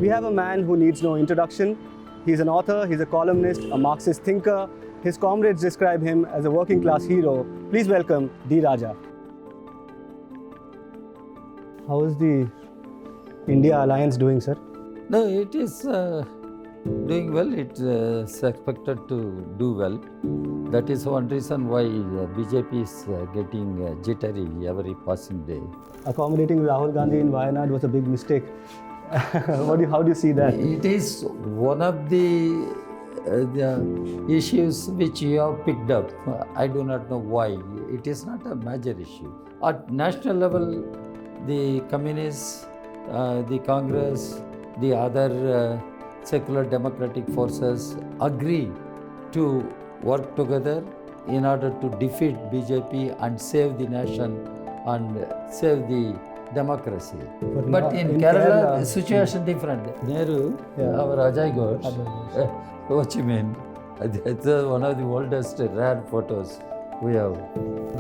We have a man who needs no introduction. He's an author, he's a columnist, a Marxist thinker. His comrades describe him as a working class hero. Please welcome D Raja. How is the India alliance doing, sir? No, it is doing well. It's expected to do well. That is one reason why BJP is getting jittery every passing day. Accommodating Rahul Gandhi in Wayanad was a big mistake. How do you see that? It is one of the issues which you have picked up. I do not know why. It is not a major issue. At national level, the communists, the Congress, the other secular democratic forces agree to work together in order to defeat BJP and save the nation and save the democracy. But in Kerala, the situation different. Nehru, our Ajay Ghosh, what you mean? It's one of the oldest rare photos we have.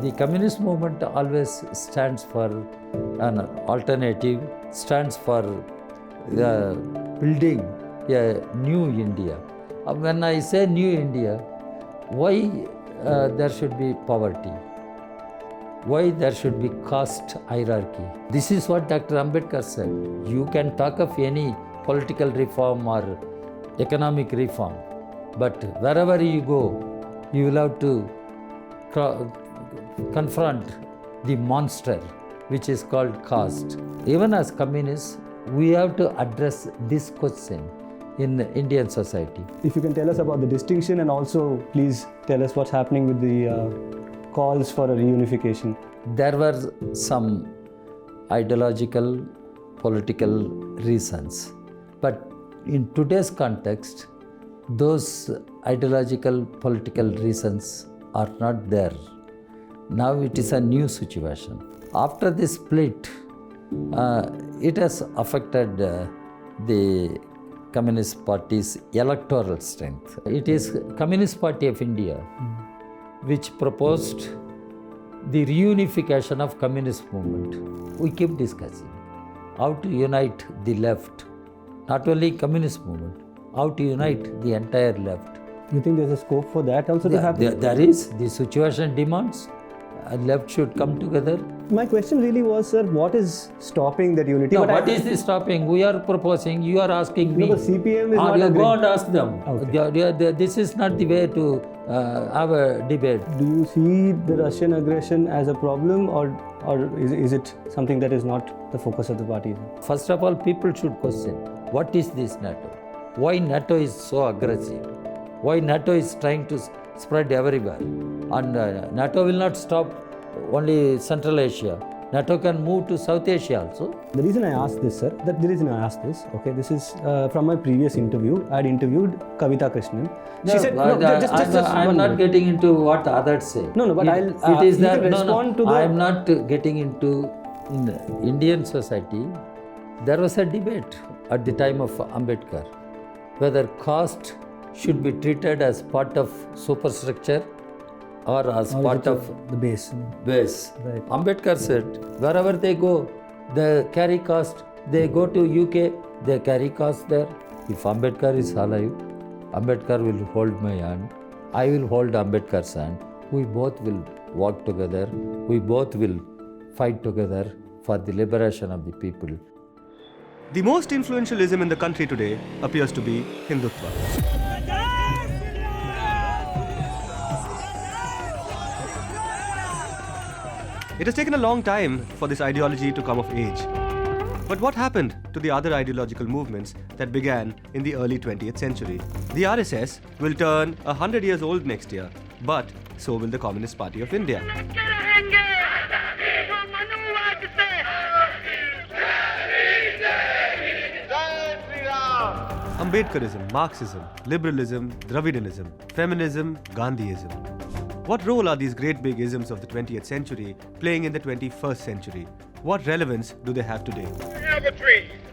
The communist movement always stands for an alternative, stands for building a new India. When I say new India, why there should be poverty? Why there should be caste hierarchy? This is what Dr. Ambedkar said. You can talk of any political reform or economic reform, but wherever you go, you will have to confront the monster which is called caste. Even as communists, we have to address this question in the Indian society. If you can tell us about the distinction and also please tell us what's happening with the calls for a reunification. There were some ideological, political reasons. But in today's context, those ideological, political reasons are not there. Now it is a new situation. After this split, it has affected the Communist Party's electoral strength. It is Communist Party of India which proposed the reunification of communist movement. We keep discussing how to unite the left, not only communist movement, how to unite the entire left. You think there's a scope for that also to happen? There is. The situation demands left should come together. My question really was, sir, what is stopping that unity? No, what is this stopping? We are proposing, you are asking me. No, the CPIM is not you agreeing. go and ask them. Okay. This is not the way to have a debate. Do you see the Russian aggression as a problem or is it something that is not the focus of the party? First of all, people should question, what is this NATO? Why NATO is so aggressive? Why NATO is trying to spread everywhere? And NATO will not stop only Central Asia. NATO can move to South Asia also. The reason I asked this, sir, this is from my previous interview. I had interviewed Kavita Krishnan. She said, I'm not getting into what others say. No, but it is that, I'm not getting into, in Indian society, there was a debate at the time of Ambedkar, whether caste should be treated as part of superstructure or as part of the base. Right. Ambedkar said, wherever they go, they carry caste. They go to UK, they carry caste there. If Ambedkar is alive, Ambedkar will hold my hand. I will hold Ambedkar's hand. We both will walk together. We both will fight together for the liberation of the people. The most influential ism in the country today appears to be Hindutva. It has taken a long time for this ideology to come of age. But what happened to the other ideological movements that began in the early 20th century? The RSS will turn 100 years old next year, but so will the Communist Party of India. Ambedkarism, Marxism, liberalism, Dravidianism, feminism, Gandhiism. What role are these great big isms of the 20th century playing in the 21st century? What relevance do they have today?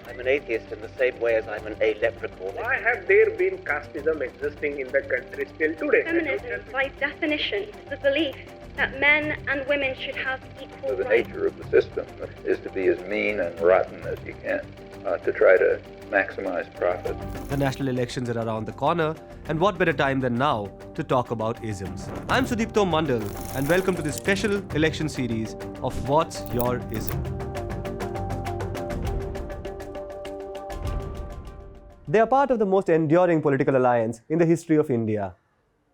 I'm an atheist in the same way as I'm an aleprechal. Why have there been casteism existing in the country still today? Feminism, by definition, is the belief that men and women should have equal So the rights. nature of the system is to be as mean and rotten as you can. to try to maximize profit. The national elections are around the corner, and what better time than now to talk about isms? I'm Sudipto Mondal, and welcome to this special election series of What's Your Ism? They are part of the most enduring political alliance in the history of India.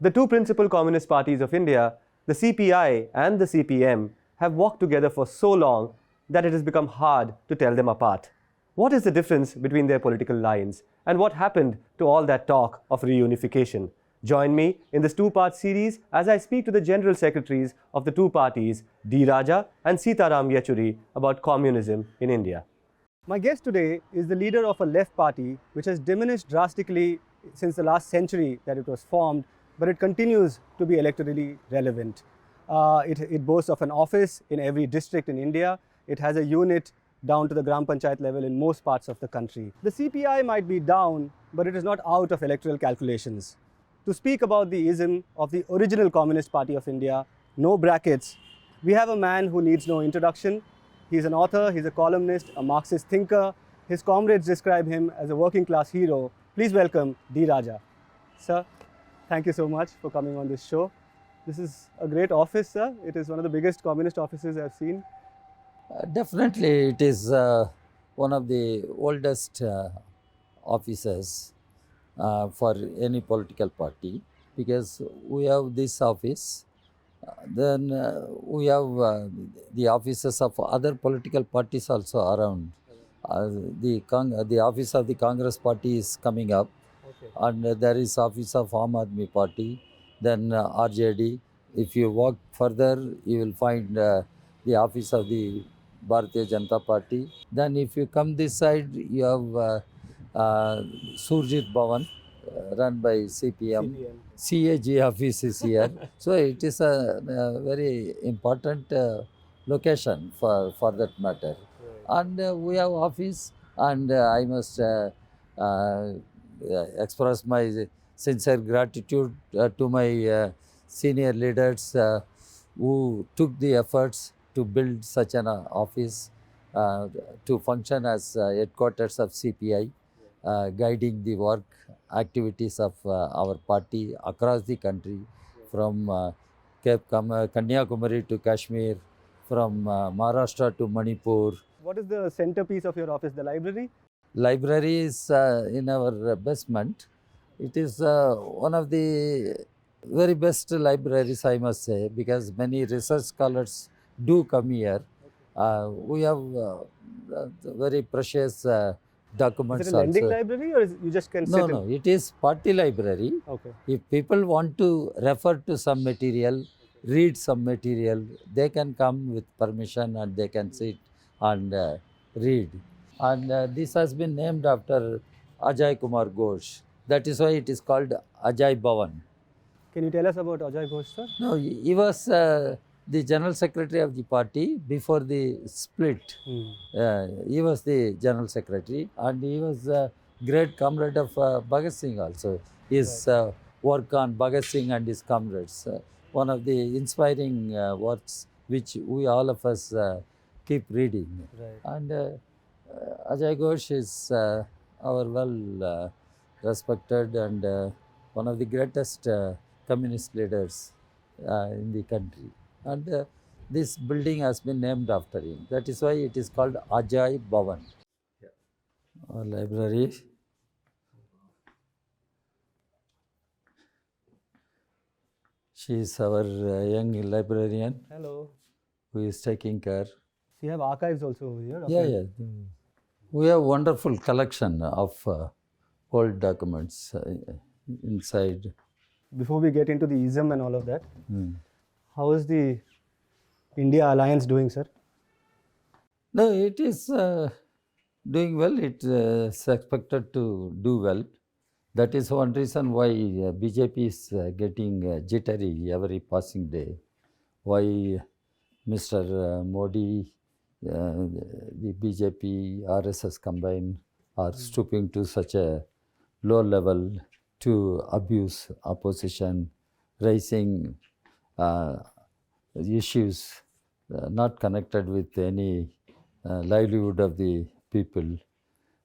The two principal communist parties of India, the CPI and the CPIM, have walked together for so long that it has become hard to tell them apart. What is the difference between their political lines, and what happened to all that talk of reunification? Join me in this two-part series as I speak to the General Secretaries of the two parties, D Raja and Sitaram Yechury, about communism in India. My guest today is the leader of a left party which has diminished drastically since the last century that it was formed, but it continues to be electorally relevant. It boasts of an office in every district in India. It has a unit down to the Gram Panchayat level in most parts of the country. The CPI might be down, but it is not out of electoral calculations. To speak about the ism of the original Communist Party of India, no brackets, we have a man who needs no introduction. He's an author, he's a columnist, a Marxist thinker. His comrades describe him as a working class hero. Please welcome D Raja. Sir, thank you so much for coming on this show. This is a great office, sir. It is one of the biggest communist offices I've seen. Definitely, it is one of the oldest offices for any political party, because we have this office. Then we have the offices of other political parties also around. The office of the Congress Party is coming up, and there is office of Aam Aadmi Party, then RJD. If you walk further, you will find the office of the Bharatiya Janata Party. Then if you come this side, you have Surjit Bhavan, run by CPM. CAG office is here. So it is a very important location for that matter. Right. And we have office, and I must express my sincere gratitude to my senior leaders who took the efforts to build such an office to function as headquarters of CPI, guiding the work activities of our party across the country, from Kanyakumari to Kashmir, from Maharashtra to Manipur. What is the centerpiece of your office, the library? Library is in our basement. It is one of the very best libraries, I must say, because many research scholars do come here. We have very precious documents. Is it a lending also. library, or you just can sit? No, it is party library. Okay. If people want to refer to some material, read some material, they can come with permission and they can sit and read. And this has been named after Ajay Kumar Ghosh. That is why it is called Ajay Bhavan. Can you tell us about Ajay Ghosh, sir? No, he was the general secretary of the party before the split. He was the general secretary, and he was a great comrade of Bhagat Singh also. His work on Bhagat Singh and his comrades, one of the inspiring works which we all of us keep reading. Right. And Ajay Ghosh is our well respected and one of the greatest communist leaders in the country. And this building has been named after him. That is why it is called Ajay Bhavan. Our library. She is our young librarian. Hello. Who is taking care. So you have archives also over here? Yeah. We have wonderful collection of old documents inside. Before we get into the ism and all of that, how is the India alliance doing, sir? No, it is doing well. It is expected to do well. That is one reason why BJP is getting jittery every passing day. Why Mr. Modi, the BJP, RSS combined are stooping to such a low level to abuse opposition, raising issues not connected with any livelihood of the people.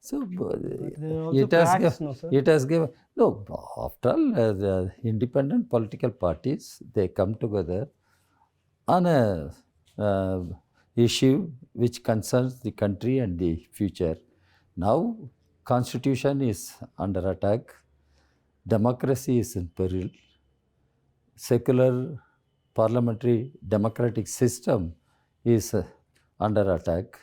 So there are also cracks, no, sir? it has given no. After all, the independent political parties, they come together on a issue which concerns the country and the future. Now, constitution is under attack, democracy is in peril, secular parliamentary democratic system is under attack.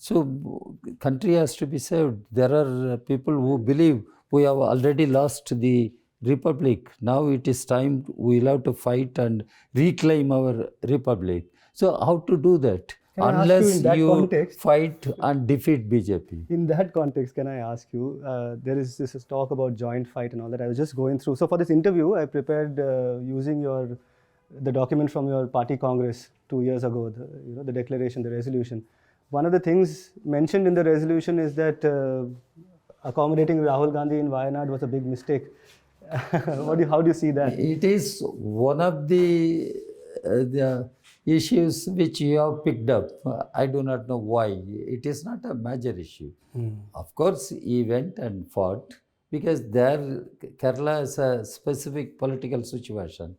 So, country has to be saved. There are people who believe we have already lost the republic. Now it is time we will have to fight and reclaim our republic. So, how to do that? Can I ask you Unless in that you context? fight and defeat BJP. In that context, can I ask you, there is this talk about joint fight and all that. I was just going through. So for this interview, I prepared using the document from your party congress 2 years ago, the declaration, the resolution. One of the things mentioned in the resolution is that accommodating Rahul Gandhi in Wayanad was a big mistake. How do you see that? It is one of the issues which you have picked up. I do not know why. It is not a major issue. Of course, he went and fought because there Kerala is a specific political situation.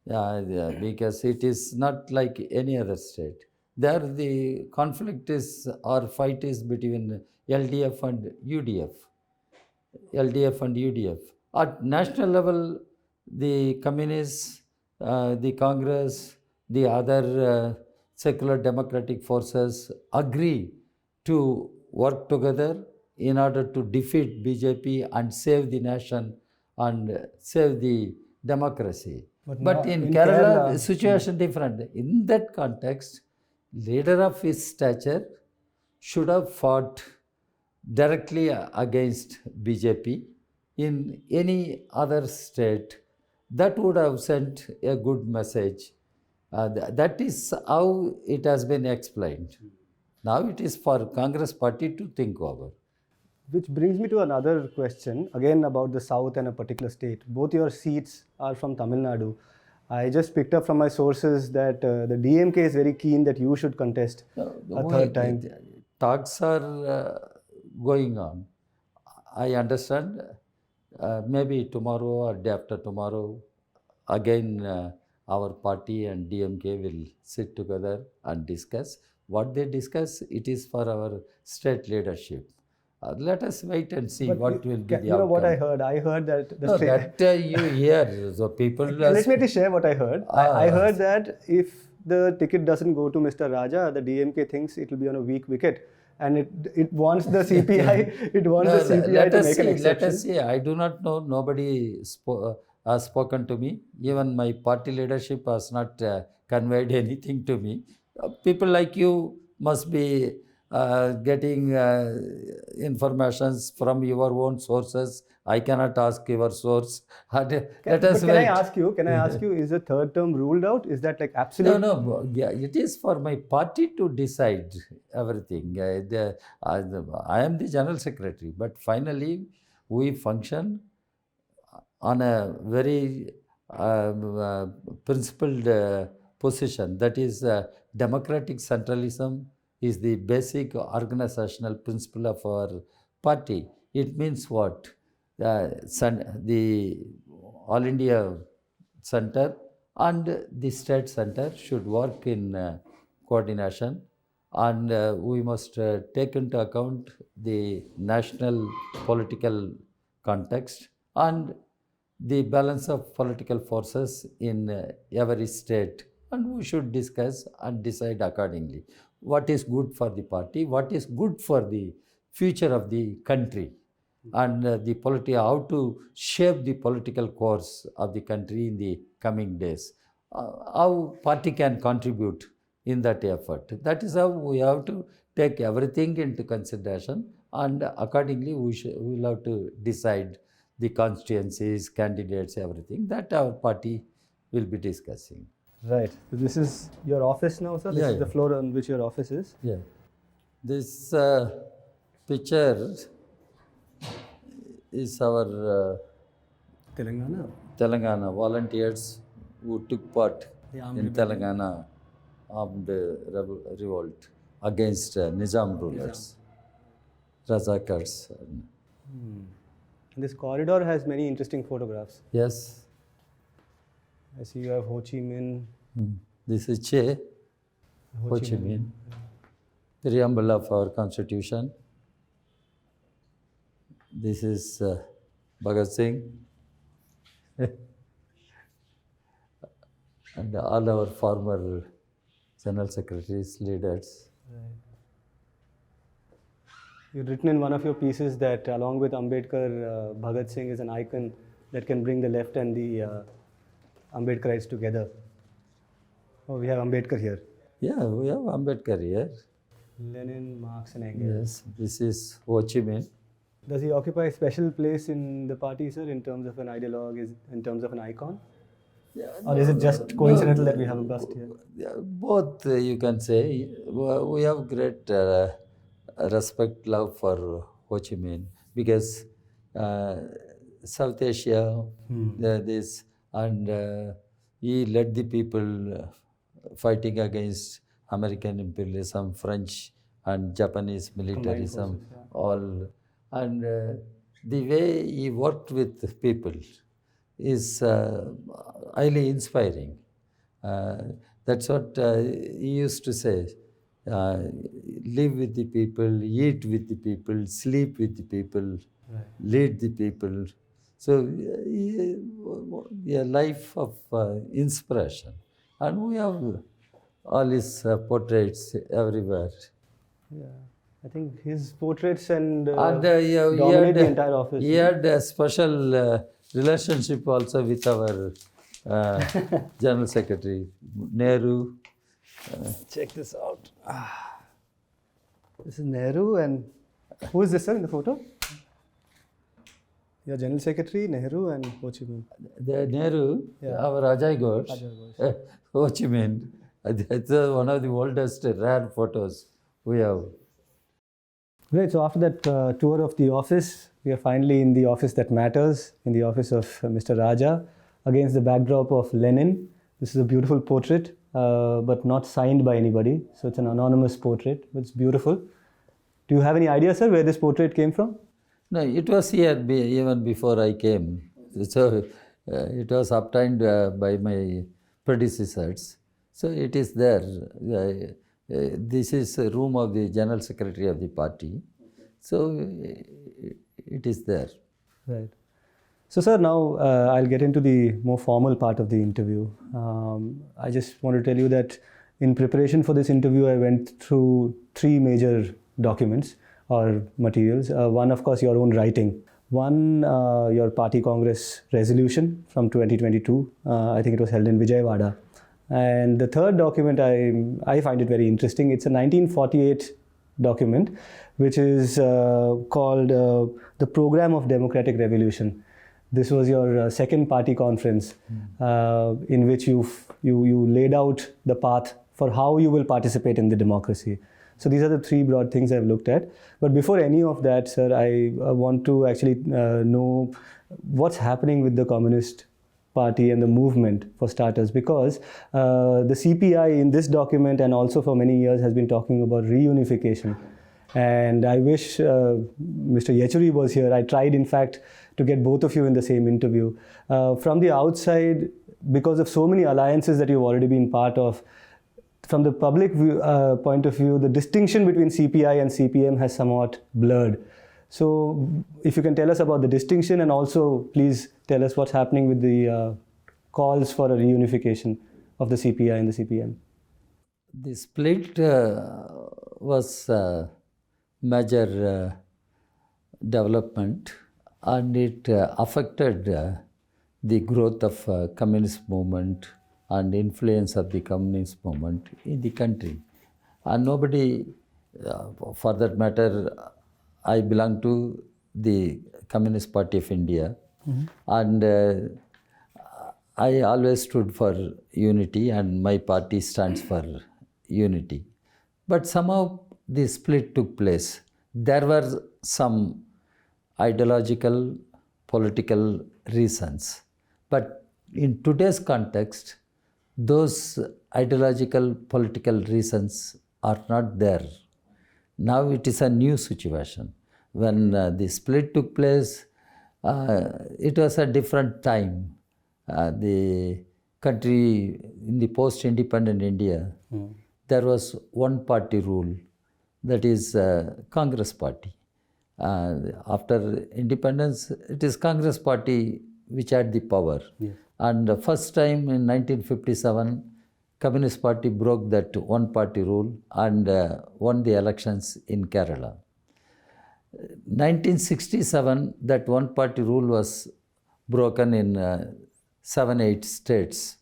Because it is not like any other state. There the conflict is or fight is between LDF and UDF. LDF and UDF. At national level, the communists, the Congress, the other secular democratic forces agree to work together in order to defeat BJP and save the nation and save the democracy. But in Kerala, the situation different. In that context, leader of his stature should have fought directly against BJP. In any other state, that would have sent a good message. That is how it has been explained. Now it is for Congress party to think over. Which brings me to another question, again about the south and a particular state. Both your seats are from Tamil Nadu. I just picked up from my sources that the DMK is very keen that you should contest a third time. Talks are going on. I understand. Maybe tomorrow or day after tomorrow, again our party and DMK will sit together and discuss. What they discuss, it is for our state leadership. Let us wait and see what will be the outcome. You know what I heard? I heard that the that you hear. So people. Let me share what I heard. I heard that if the ticket doesn't go to Mr. Raja, the DMK thinks it will be on a weak wicket, and it wants the CPI. It wants the CPI to make an exception. Let us see. I do not know. Nobody has spoken to me. Even my party leadership has not conveyed anything to me. People like you must be getting informations from your own sources. I cannot ask your source. Let us wait. Can I ask you, is the third term ruled out? Is that like absolute? No. Yeah, it is for my party to decide everything. I am the general secretary, but finally we function on a very principled position. That is, democratic centralism is the basic organizational principle of our party. It means what? The All India Center and the state center should work in coordination, and we must take into account the national political context and the balance of political forces in every state, and we should discuss and decide accordingly what is good for the party, what is good for the future of the country, and how to shape the political course of the country in the coming days. How party can contribute in that effort. That is how we have to take everything into consideration, and accordingly we will have to decide the constituencies, candidates, everything that our party will be discussing. Right. So this is your office now, sir? This is the floor on which your office is? Yeah. This picture is our Telangana volunteers who took part in Telangana armed revolt against Nizam rulers. Razakars. And this corridor has many interesting photographs. Yes, I see you have Ho Chi Minh. this is Che, Ho Chi Minh, preamble of our constitution. This is Bhagat Singh. And all our former general secretaries, leaders. You've written in one of your pieces that along with Ambedkar, Bhagat Singh is an icon that can bring the left and the Ambedkarites together. Oh, we have Ambedkar here. Yeah, we have Ambedkar here. Lenin, Marx and Engels. Yes, this is Ho Chi Minh. Does he occupy a special place in the party, sir, in terms of an ideologue, in terms of an icon? Or is it just coincidental that we have a bust here? Yeah, both you can say. We have great respect, love for Ho Chi Minh because South Asia, this, and he led the people fighting against American imperialism, French and Japanese militarism, forces, yeah. all. And the way he worked with people is highly inspiring. That's what he used to say. Live with the people, eat with the people, sleep with the people, lead the people. So, a life of inspiration. And we have all his portraits everywhere. Yeah. I think his portraits and He dominate the entire office. He had a special relationship also with our General Secretary, Nehru. Check this out. This is Nehru, and who is this, sir, in the photo? Your General Secretary, Nehru and Ho Chi Minh. The Nehru, Yeah. our Ajay Ghosh, Ajay Ghosh. Ho Chi Minh. It's one of the oldest rare photos we have. Great. So after that tour of the office, we are finally in the office that matters, in the office of Mr. Raja, against the backdrop of Lenin. This is a beautiful portrait, but not signed by anybody. So it's an anonymous portrait, but it's beautiful. Do you have any idea, sir, where this portrait came from? No, it was here even before I came. So it was obtained by my predecessors. So it is there. This is a room of the General Secretary of the party. So it is there. Right. So, sir, now I'll get into the more formal part of the interview. I just want to tell you that in preparation for this interview, I went through 3 major documents or materials. One, of course, your own writing. One, your party Congress resolution from 2022. I think it was held in Vijayawada. And the third document, I find it very interesting. It's a 1948 document, which is called the Program of Democratic Revolution. This was your second party conference in which you laid out the path for how you will participate in the democracy. So these are the 3 broad things I've looked at. But before any of that, sir, I want to actually know what's happening with the Communist Party and the movement, for starters, because the CPI in this document and also for many years has been talking about reunification. And I wish Mr. Yechury was here. I tried, in fact, to get both of you in the same interview. From the outside, because of so many alliances that you've already been part of, from the public point of view, the distinction between CPI and CPIM has somewhat blurred. So if you can tell us about the distinction, and also please tell us what's happening with the calls for a reunification of the CPI and the CPM. The split was a major development, and it affected the growth of communist movement and influence of the communist movement in the country. And nobody, for that matter, I belong to the Communist Party of India, and I always stood for unity, and my party stands for unity. But somehow the split took place. There were some ideological, political reasons. But in today's context, those ideological, political reasons are not there. Now it is a new situation. When the split took place, it was a different time. The country in the post-independent India, there was one party rule, that is Congress party. After independence, it is Congress party which had the power. Yes. And the first time in 1957, Communist Party broke that one party rule and won the elections in Kerala. 1967, that one party rule was broken in 7-8 states.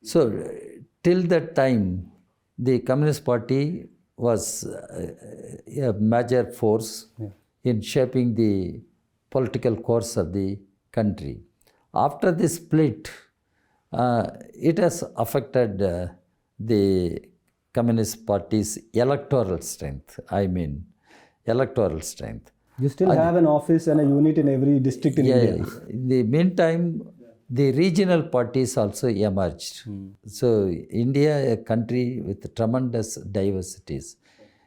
So till that time, the Communist Party was a major force in shaping the political course of the country. After the split, it has affected the Communist Party's electoral strength. Electoral strength. You still have an office and a unit in every district in India. In the meantime, the regional parties also emerged. So India, a country with tremendous diversities.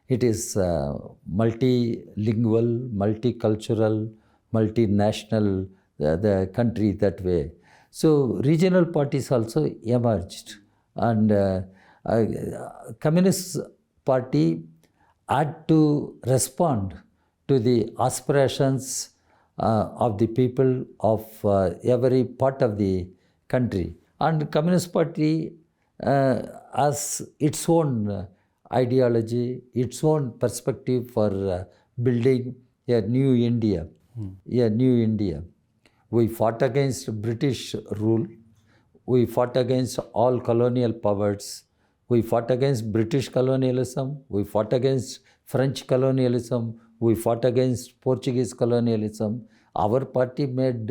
It is multilingual, multicultural, multinational, the country that way. So regional parties also emerged, and Communist Party had to respond to the aspirations of the people of every part of the country. And Communist Party has its own ideology, its own perspective for building a new India. A new India. We fought against British rule. We fought against all colonial powers. We fought against British colonialism. We fought against French colonialism. We fought against Portuguese colonialism. Our party made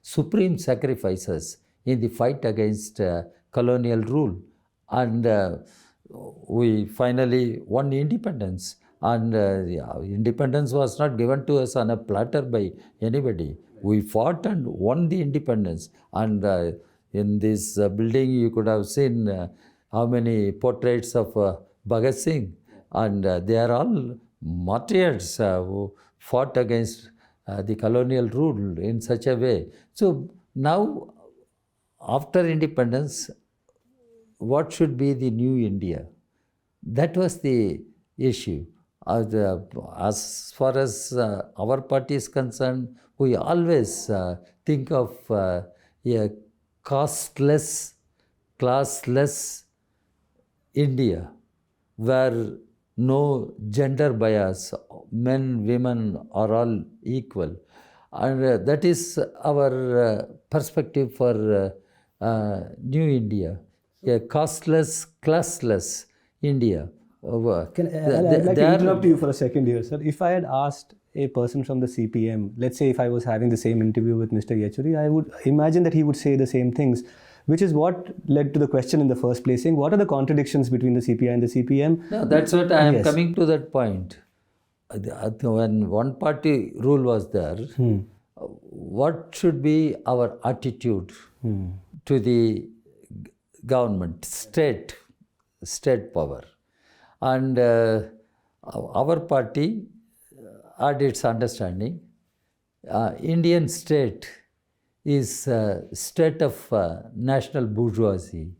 supreme sacrifices in the fight against colonial rule. And we finally won independence. And independence was not given to us on a platter by anybody. We fought and won the independence. And in this building, you could have seen how many portraits of Bhagat Singh. And they are all martyrs who fought against the colonial rule in such a way. So now, after independence, what should be the new India? That was the issue. As far as our party is concerned, we always think of a casteless, classless India, where no gender bias, men, women are all equal. And that is our perspective for New India, a casteless, classless India. I'd like to interrupt you for a second here, sir. If I had asked a person from the CPM, let's say if I was having the same interview with Mr. Yechury, I would imagine that he would say the same things, which is what led to the question in the first place, saying what are the contradictions between the CPI and the CPM? No, that's what I am coming to that point. When one party rule was there, what should be our attitude to the government, state power? And our party had its understanding. Indian state is a state of national bourgeoisie.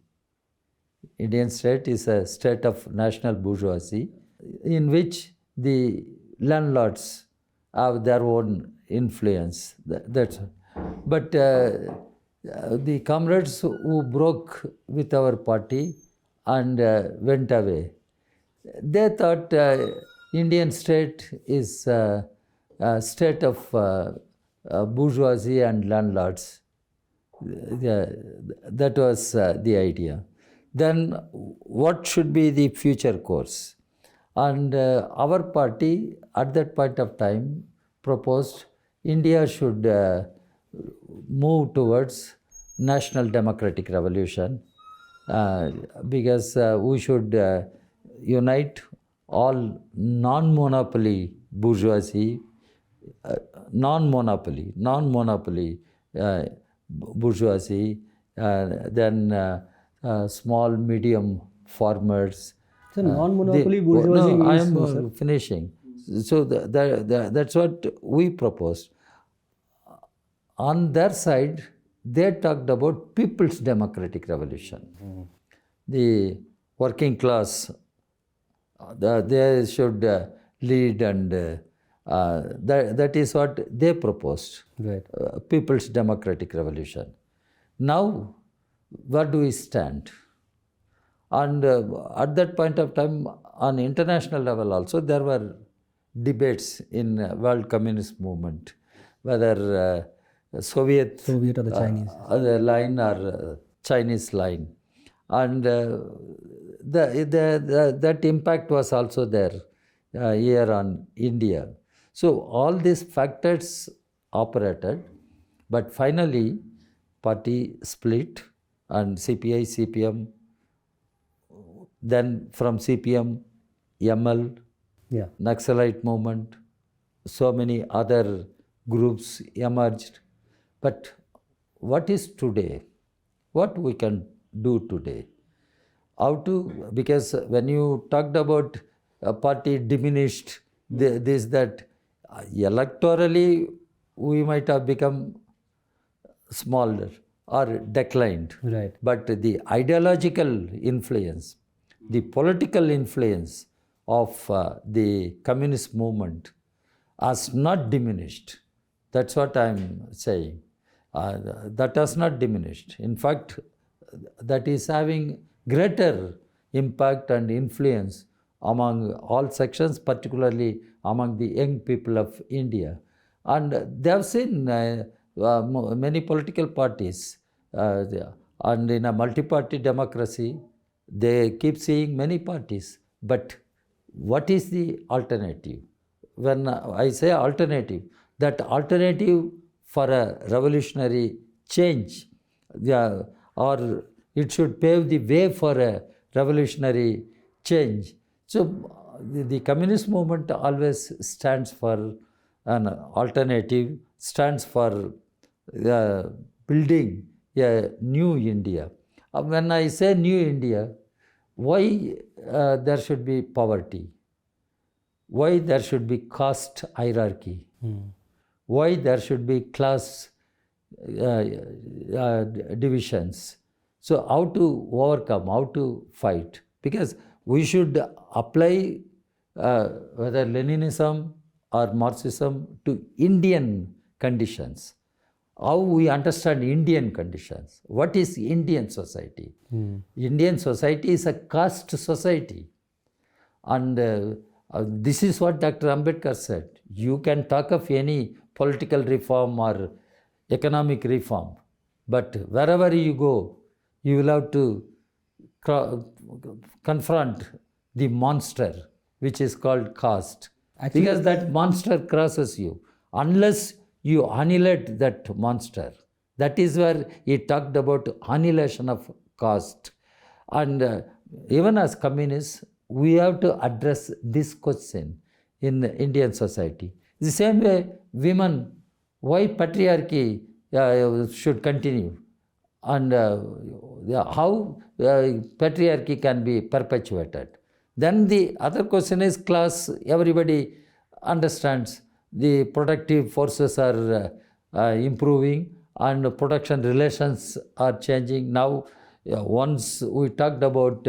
Indian state is a state of national bourgeoisie in which the landlords have their own influence. But the comrades who broke with our party and went away, they thought Indian state is a state of bourgeoisie and landlords. That was the idea. Then what should be the future course? And our party at that point of time proposed India should move towards national democratic revolution because we should unite all non-monopoly bourgeoisie, non-monopoly bourgeoisie, then small, medium farmers. So non-monopoly bourgeoisie means... I am finishing. So that's what we proposed. On their side, they talked about People's Democratic Revolution. The working class, they should lead, and that is what they proposed. Right. People's Democratic Revolution. Now, where do we stand? And at that point of time, on international level also, there were debates in world communist movement, whether Soviet or the Chinese. Line or Chinese line. And that impact was also there here on India. So all these factors operated, but finally party split, and CPI, CPM, then from CPM, ML, Yeah. Naxalite movement, so many other groups emerged. But what is today? What we can do today? How to, because when you talked about a party diminished, this, that, electorally we might have become smaller or declined. Right. But the ideological influence, the political influence of the communist movement has not diminished. That's what I'm saying. That has not diminished. In fact, that is having greater impact and influence among all sections, particularly among the young people of India. And they have seen many political parties, and in a multi-party democracy, they keep seeing many parties. But what is the alternative? When I say alternative, that alternative for a revolutionary change, or it should pave the way for a revolutionary change. So the communist movement always stands for an alternative, stands for building a new India. When I say new India, why there should be poverty? Why there should be caste hierarchy? Why there should be class divisions? So how to overcome, how to fight? Because we should apply whether Leninism or Marxism to Indian conditions. How we understand Indian conditions. What is Indian society? Indian society is a caste society. And this is what Dr. Ambedkar said. You can talk of any political reform or economic reform, but wherever you go, you will have to confront the monster, which is called caste. Actually, because that monster crosses you. Unless you annihilate that monster. That is where he talked about annihilation of caste. And even as communists, we have to address this question in Indian society. The same way, women, why patriarchy should continue, and how patriarchy can be perpetuated. Then the other question is class. Everybody understands the productive forces are improving and production relations are changing. Now, once we talked about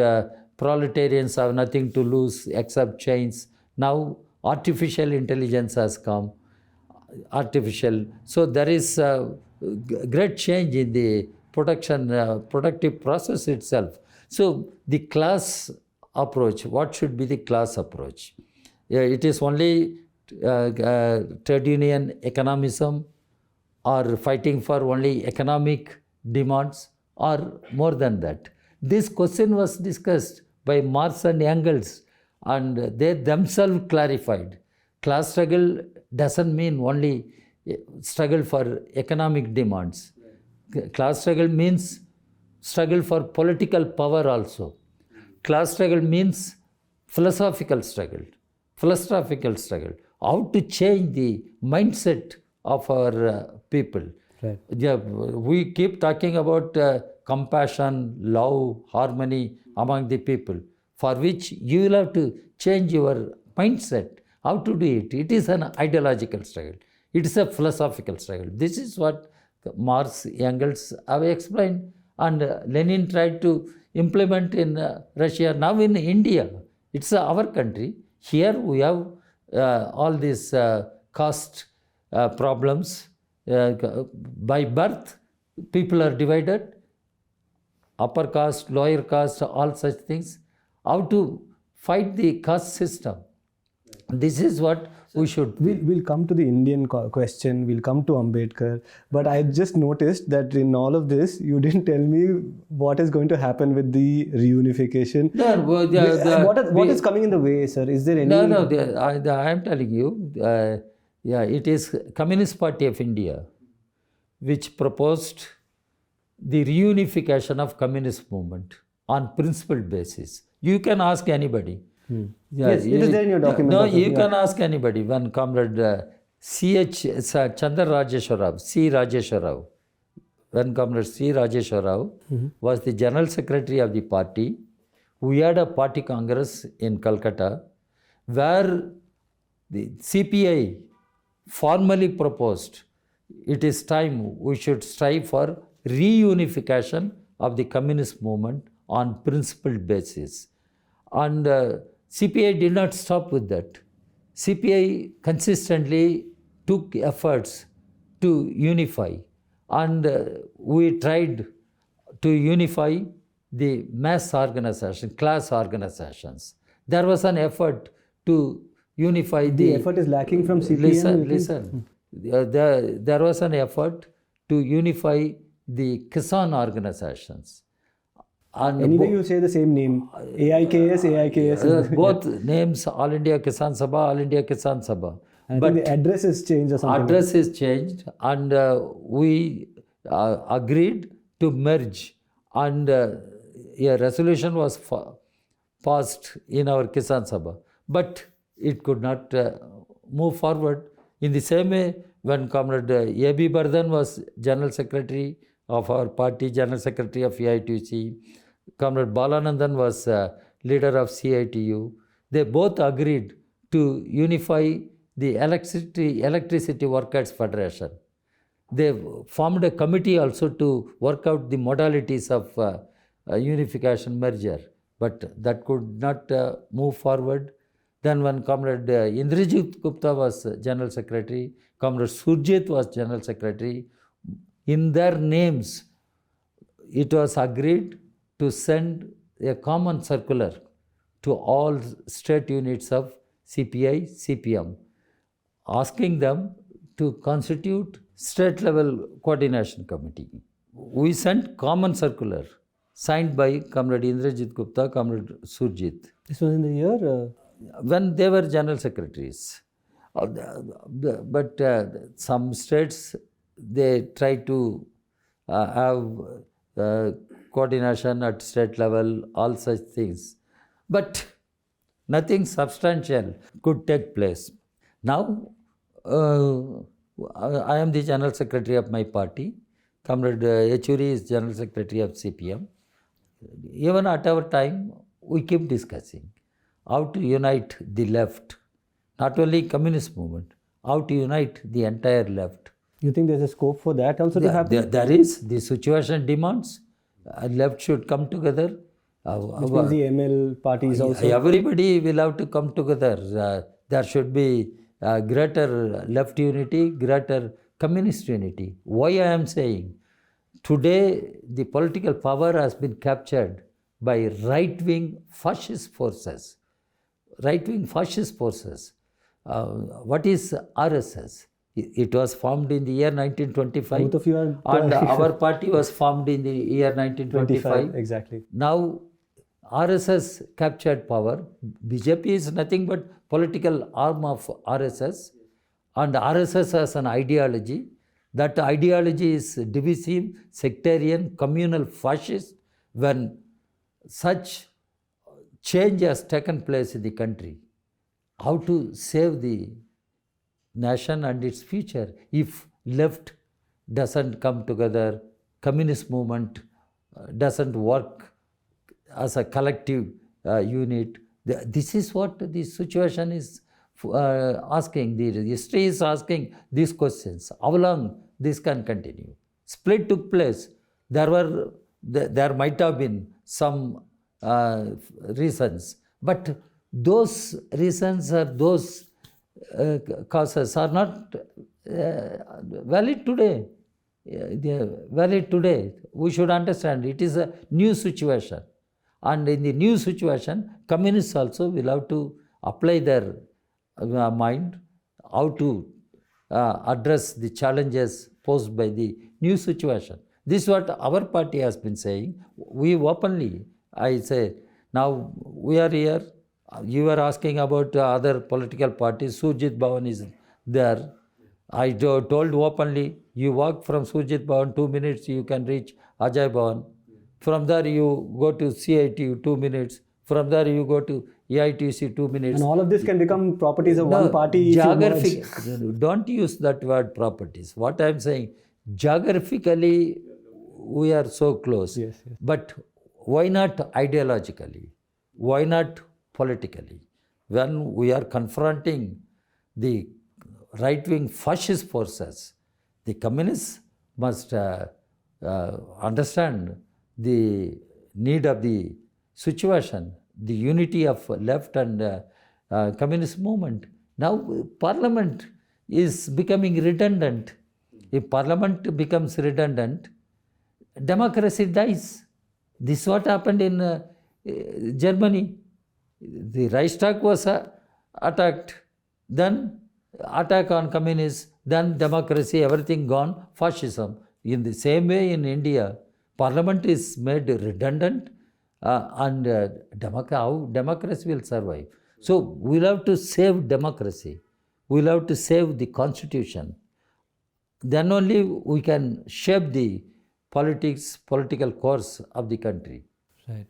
proletarians have nothing to lose except chains. Now, artificial intelligence has come. So there is a great change in the productive process itself. So the class approach, what should be the class approach? It is only trade union economism, or fighting for only economic demands, or more than that. This question was discussed by Marx and Engels, and they themselves clarified. Class struggle doesn't mean only struggle for economic demands. Class struggle means struggle for political power also. Class struggle means philosophical struggle. How to change the mindset of our people. Right. Yeah, we keep talking about compassion, love, harmony among the people, for which you will have to change your mindset How to do it? It is an ideological struggle. It is a philosophical struggle. This is what Marx, Engels have explained, and Lenin tried to implement in Russia. Now in India, it's our country. Here we have all these caste problems. By birth, people are divided. Upper caste, lower caste, all such things. How to fight the caste system? This is what we should. We'll come to the Indian question, we'll come to Ambedkar, but I just noticed that in all of this, you didn't tell me what is going to happen with the reunification. No, what is coming in the way, sir? Is there any... No, I am telling you, it is Communist Party of India which proposed the reunification of communist movement on principled basis. You can ask anybody. Yes, it is there in your document. No, also. you can ask anybody. When Comrade Chandra Rajeshwar Rao, C. Rajeshwar Rao, when Comrade C. Rajeshwar Rao was the General Secretary of the party, we had a party congress in Calcutta where the CPI formally proposed it is time we should strive for reunification of the communist movement on principled basis. And CPI did not stop with that. CPI consistently took efforts to unify, and we tried to unify the mass organization, class organizations. There was an effort to unify the... The effort is lacking from CPIM? Listen. There was an effort to unify the Kisan organizations. And anyway, you say the same name. AIKS. Both names, All India Kisan Sabha, All India Kisan Sabha. I think the address is changed or something. Address is changed, and we agreed to merge, and a resolution was passed in our Kisan Sabha. But it could not move forward. In the same way, when Comrade A.B. Bardhan was General Secretary of our party, General Secretary of AITC, Comrade Balanandan was leader of CITU, they both agreed to unify the Electricity Workers Federation. They formed a committee also to work out the modalities of unification merger, but that could not move forward. Then when Comrade Indrajit Gupta was General Secretary, Comrade Surjit was General Secretary, in their names, it was agreed to send a common circular to all state units of CPI, CPM, asking them to constitute state-level coordination committee. We sent common circular signed by Comrade Indrajit Gupta, Comrade Surjit. This was in the year? When they were general secretaries. But some states, they try to have coordination at state level, all such things. But nothing substantial could take place. Now, I am the general secretary of my party. Comrade Yechury is general secretary of CPM. Even at our time, we keep discussing how to unite the left, not only communist movement, how to unite the entire left. You think there's a scope for that also to happen? There is. The situation demands. Left should come together. Which means the ML parties also? Everybody will have to come together. There should be greater left unity, greater communist unity. Why I am saying? Today, the political power has been captured by right-wing fascist forces. Right-wing fascist forces. What is RSS? It was formed in the year 1925. Both of you are... And our party was formed in the year 1925. Exactly. Now, RSS captured power. BJP is nothing but political arm of RSS. And RSS has an ideology. That ideology is divisive, sectarian, communal, fascist. When such change has taken place in the country, how to save the nation and its future if left doesn't come together, communist movement doesn't work as a collective unit. This is what the situation is asking, the history is asking these questions. How long this can continue? Split took place. There might have been some reasons, but those reasons or those causes are not valid today. They are valid today. We should understand it is a new situation. And in the new situation, communists also will have to apply their mind how to address the challenges posed by the new situation. This is what our party has been saying. We openly, I say, now we are here. You were asking about other political parties. Surjit Bhavan is there. I told openly, you walk from Surjit Bhavan 2 minutes, you can reach Ajay Bhavan. From there you go to CIT 2 minutes. From there you go to AITC 2 minutes. And all of this can become properties of one party. Geographic, don't use that word properties. What I am saying, geographically we are so close. Yes, yes. But why not ideologically? Why not politically? When we are confronting the right-wing fascist forces, the communists must understand the need of the situation, the unity of left and communist movement. Now parliament is becoming redundant. If parliament becomes redundant, democracy dies. This is what happened in Germany. The Reichstag was attacked, then attack on communists, then democracy, everything gone, fascism. In the same way in India, parliament is made redundant and how democracy will survive. So we'll have to save democracy. We'll have to save the constitution. Then only we can shape the political course of the country. Right.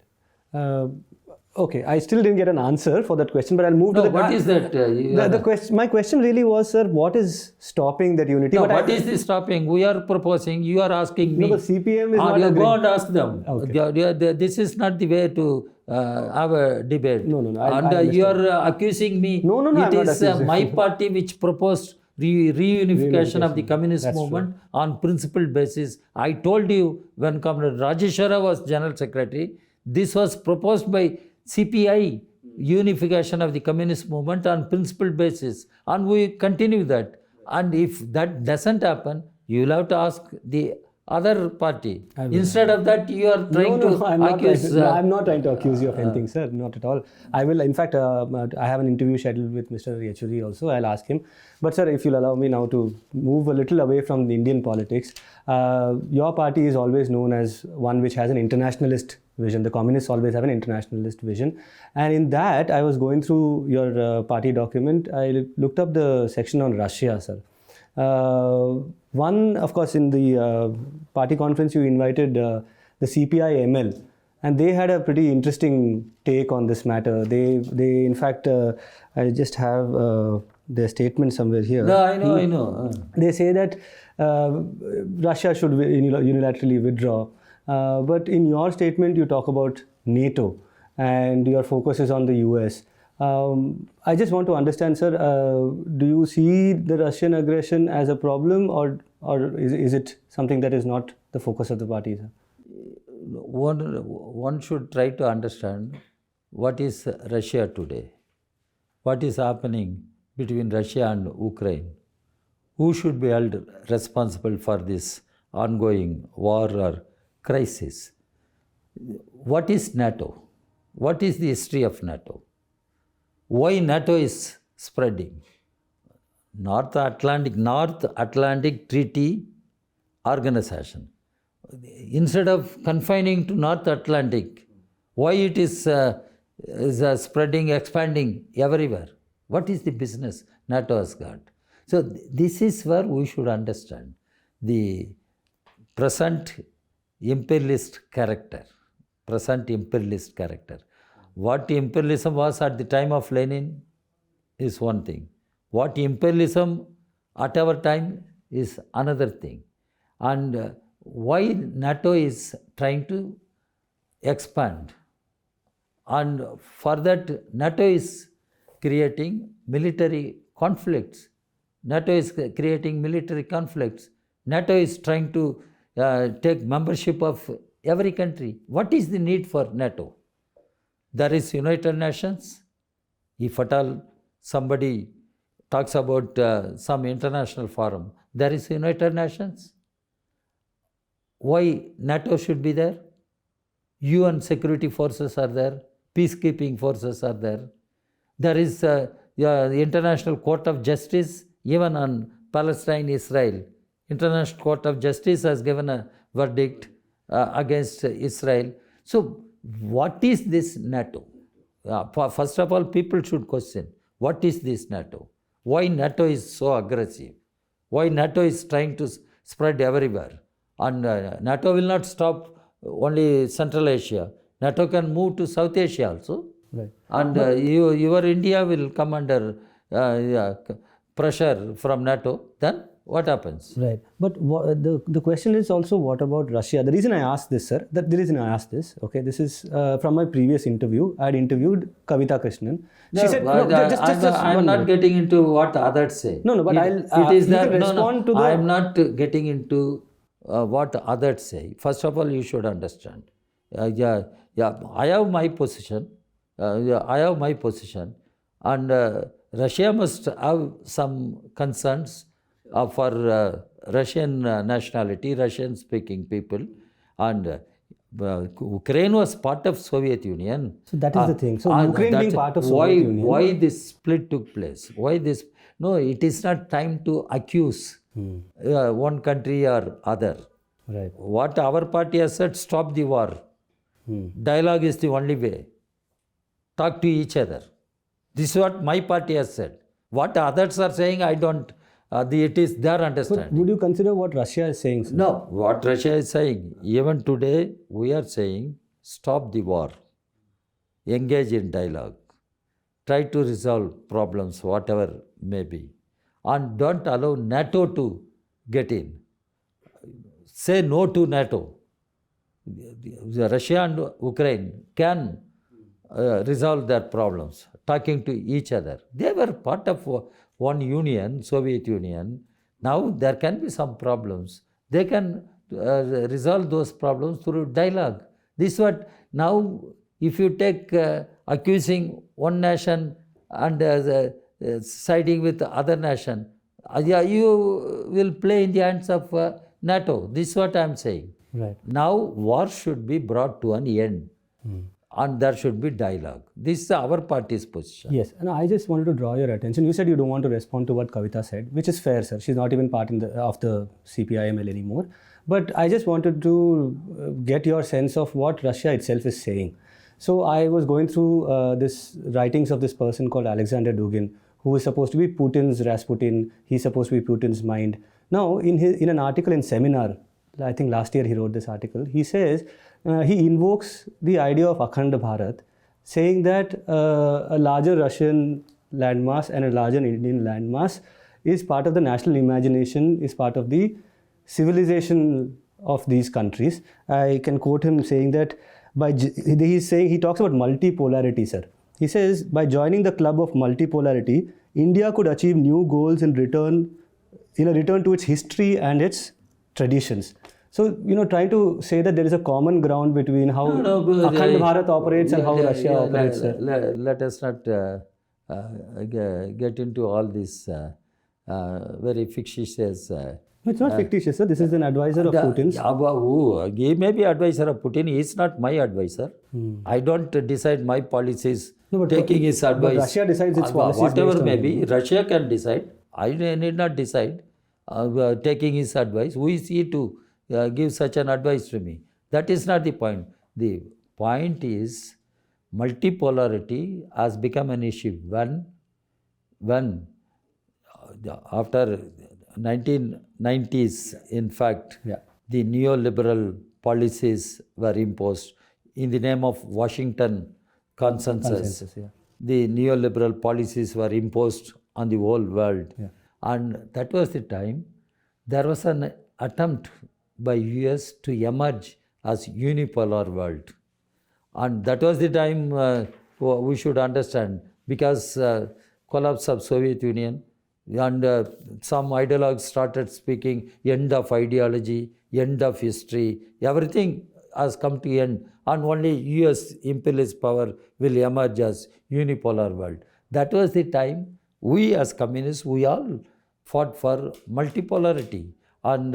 Okay, I still didn't get an answer for that question, but I'll move to the... What is that? My question really was, sir, what is stopping that unity? What is this stopping? We are proposing, you are asking me. No, but CPM is not Go and ask them. Okay. This is not the way to have a debate. No. And you are accusing me. No, It I'm not is accusing. my party which proposed reunification of the communist That's movement on principle basis. I told you when Comrade Rajeshwara was General Secretary, this was proposed by CPI, unification of the communist movement on principle basis, and we continue that. And if that doesn't happen, you will have to ask the other party. Instead of that, you are trying to accuse. I'm not trying to accuse you of anything, sir. Not at all. I will, in fact, I have an interview scheduled with Mr. Yechury also. I'll ask him. But sir, if you'll allow me now to move a little away from the Indian politics, your party is always known as one which has an internationalist vision. The communists always have an internationalist vision. And in that, I was going through your party document. I looked up the section on Russia, sir. One, of course, in the party conference, you invited the CPI-ML, and they had a pretty interesting take on this matter. They in fact, I just have their statement somewhere here. No, I know. They say that Russia should unilaterally withdraw. But in your statement, you talk about NATO, and your focus is on the US. I just want to understand, sir, do you see the Russian aggression as a problem, or is it something that is not the focus of the party, sir? One should try to understand what is Russia today, what is happening between Russia and Ukraine, who should be held responsible for this ongoing war or crisis. What is NATO? What is the history of NATO? Why NATO is spreading? North Atlantic Treaty Organization. Instead of confining to North Atlantic, why it is spreading, expanding everywhere? What is the business NATO has got? So this is where we should understand the present imperialist character. What imperialism was at the time of Lenin is one thing. What imperialism at our time is another thing. And why NATO is trying to expand. And for that, NATO is creating military conflicts. NATO is creating military conflicts. NATO is trying to take membership of every country. What is the need for NATO? There is United Nations. If at all somebody talks about some international forum, there is United Nations. Why NATO should be there? UN security forces are there. Peacekeeping forces are there. There is the International Court of Justice, even on Palestine, Israel. International Court of Justice has given a verdict against Israel. So, what is this NATO? First of all, people should question, what is this NATO? Why NATO is so aggressive? Why NATO is trying to spread everywhere? And NATO will not stop only Central Asia. NATO can move to South Asia also. Right. And your India will come under pressure from NATO. Then what happens? Right. But the question is also, what about Russia? The reason I asked this, sir, okay, this is from my previous interview. I had interviewed Kavita Krishnan. She said, I'm not getting into what others say. No, but I'm not getting into what others say. First of all, you should understand. I have my position. And Russia must have some concerns for Russian nationality, Russian-speaking people, and Ukraine was part of Soviet Union. So that is the thing. So Ukraine being part of Soviet Union. Why this split took place? Why this? No, it is not time to accuse one country or other. Right. What our party has said, stop the war. Dialogue is the only way. Talk to each other. This is what my party has said. What others are saying, I don't. It is their understanding. But would you consider what Russia is saying, sir? No, what Russia is saying, even today we are saying, stop the war. Engage in dialogue. Try to resolve problems, whatever may be. And don't allow NATO to get in. Say no to NATO. Russia and Ukraine can resolve their problems, talking to each other. They were part of one union, Soviet Union. Now there can be some problems. They can resolve those problems through dialogue. This is what now, if you take accusing one nation and siding with the other nation, you will play in the hands of NATO. This is what I am saying. Right. Now war should be brought to an end. And there should be dialogue. This is our party's position. Yes, and I just wanted to draw your attention. You said you don't want to respond to what Kavita said, which is fair, sir. She's not even part of the CPIML anymore. But I just wanted to get your sense of what Russia itself is saying. So I was going through this writings of this person called Alexander Dugin, who is supposed to be Putin's Rasputin. He's supposed to be Putin's mind. Now, in an article in Seminar, I think last year he wrote this article, he says, he invokes the idea of Akhand Bharat, saying that a larger Russian landmass and a larger Indian landmass is part of the national imagination, is part of the civilization of these countries. I can quote him saying that, he talks about multipolarity, sir. He says, by joining the club of multipolarity, India could achieve new goals in a return to its history and its traditions. So, trying to say that there is a common ground between how Akhand Bharat operates and how Russia operates. Let us not get into all this very fictitious. It's not fictitious, sir. This is an advisor of Putin's. He may be advisor of Putin. He is not my advisor. I don't decide my policies taking his advice. But Russia decides its policies. Whatever may be, Russia can decide. I need not decide taking his advice. Who is he to give such an advice to me? That is not the point. The point is multipolarity has become an issue when after 1990s, in fact, the neoliberal policies were imposed in the name of Washington consensus. The neoliberal policies were imposed on the whole world. And that was the time there was an attempt by US to emerge as unipolar world. And that was the time we should understand because collapse of Soviet Union, and some ideologues started speaking end of ideology, end of history, everything has come to end, and only US imperialist power will emerge as unipolar world. That was the time we as communists, we all fought for multipolarity, and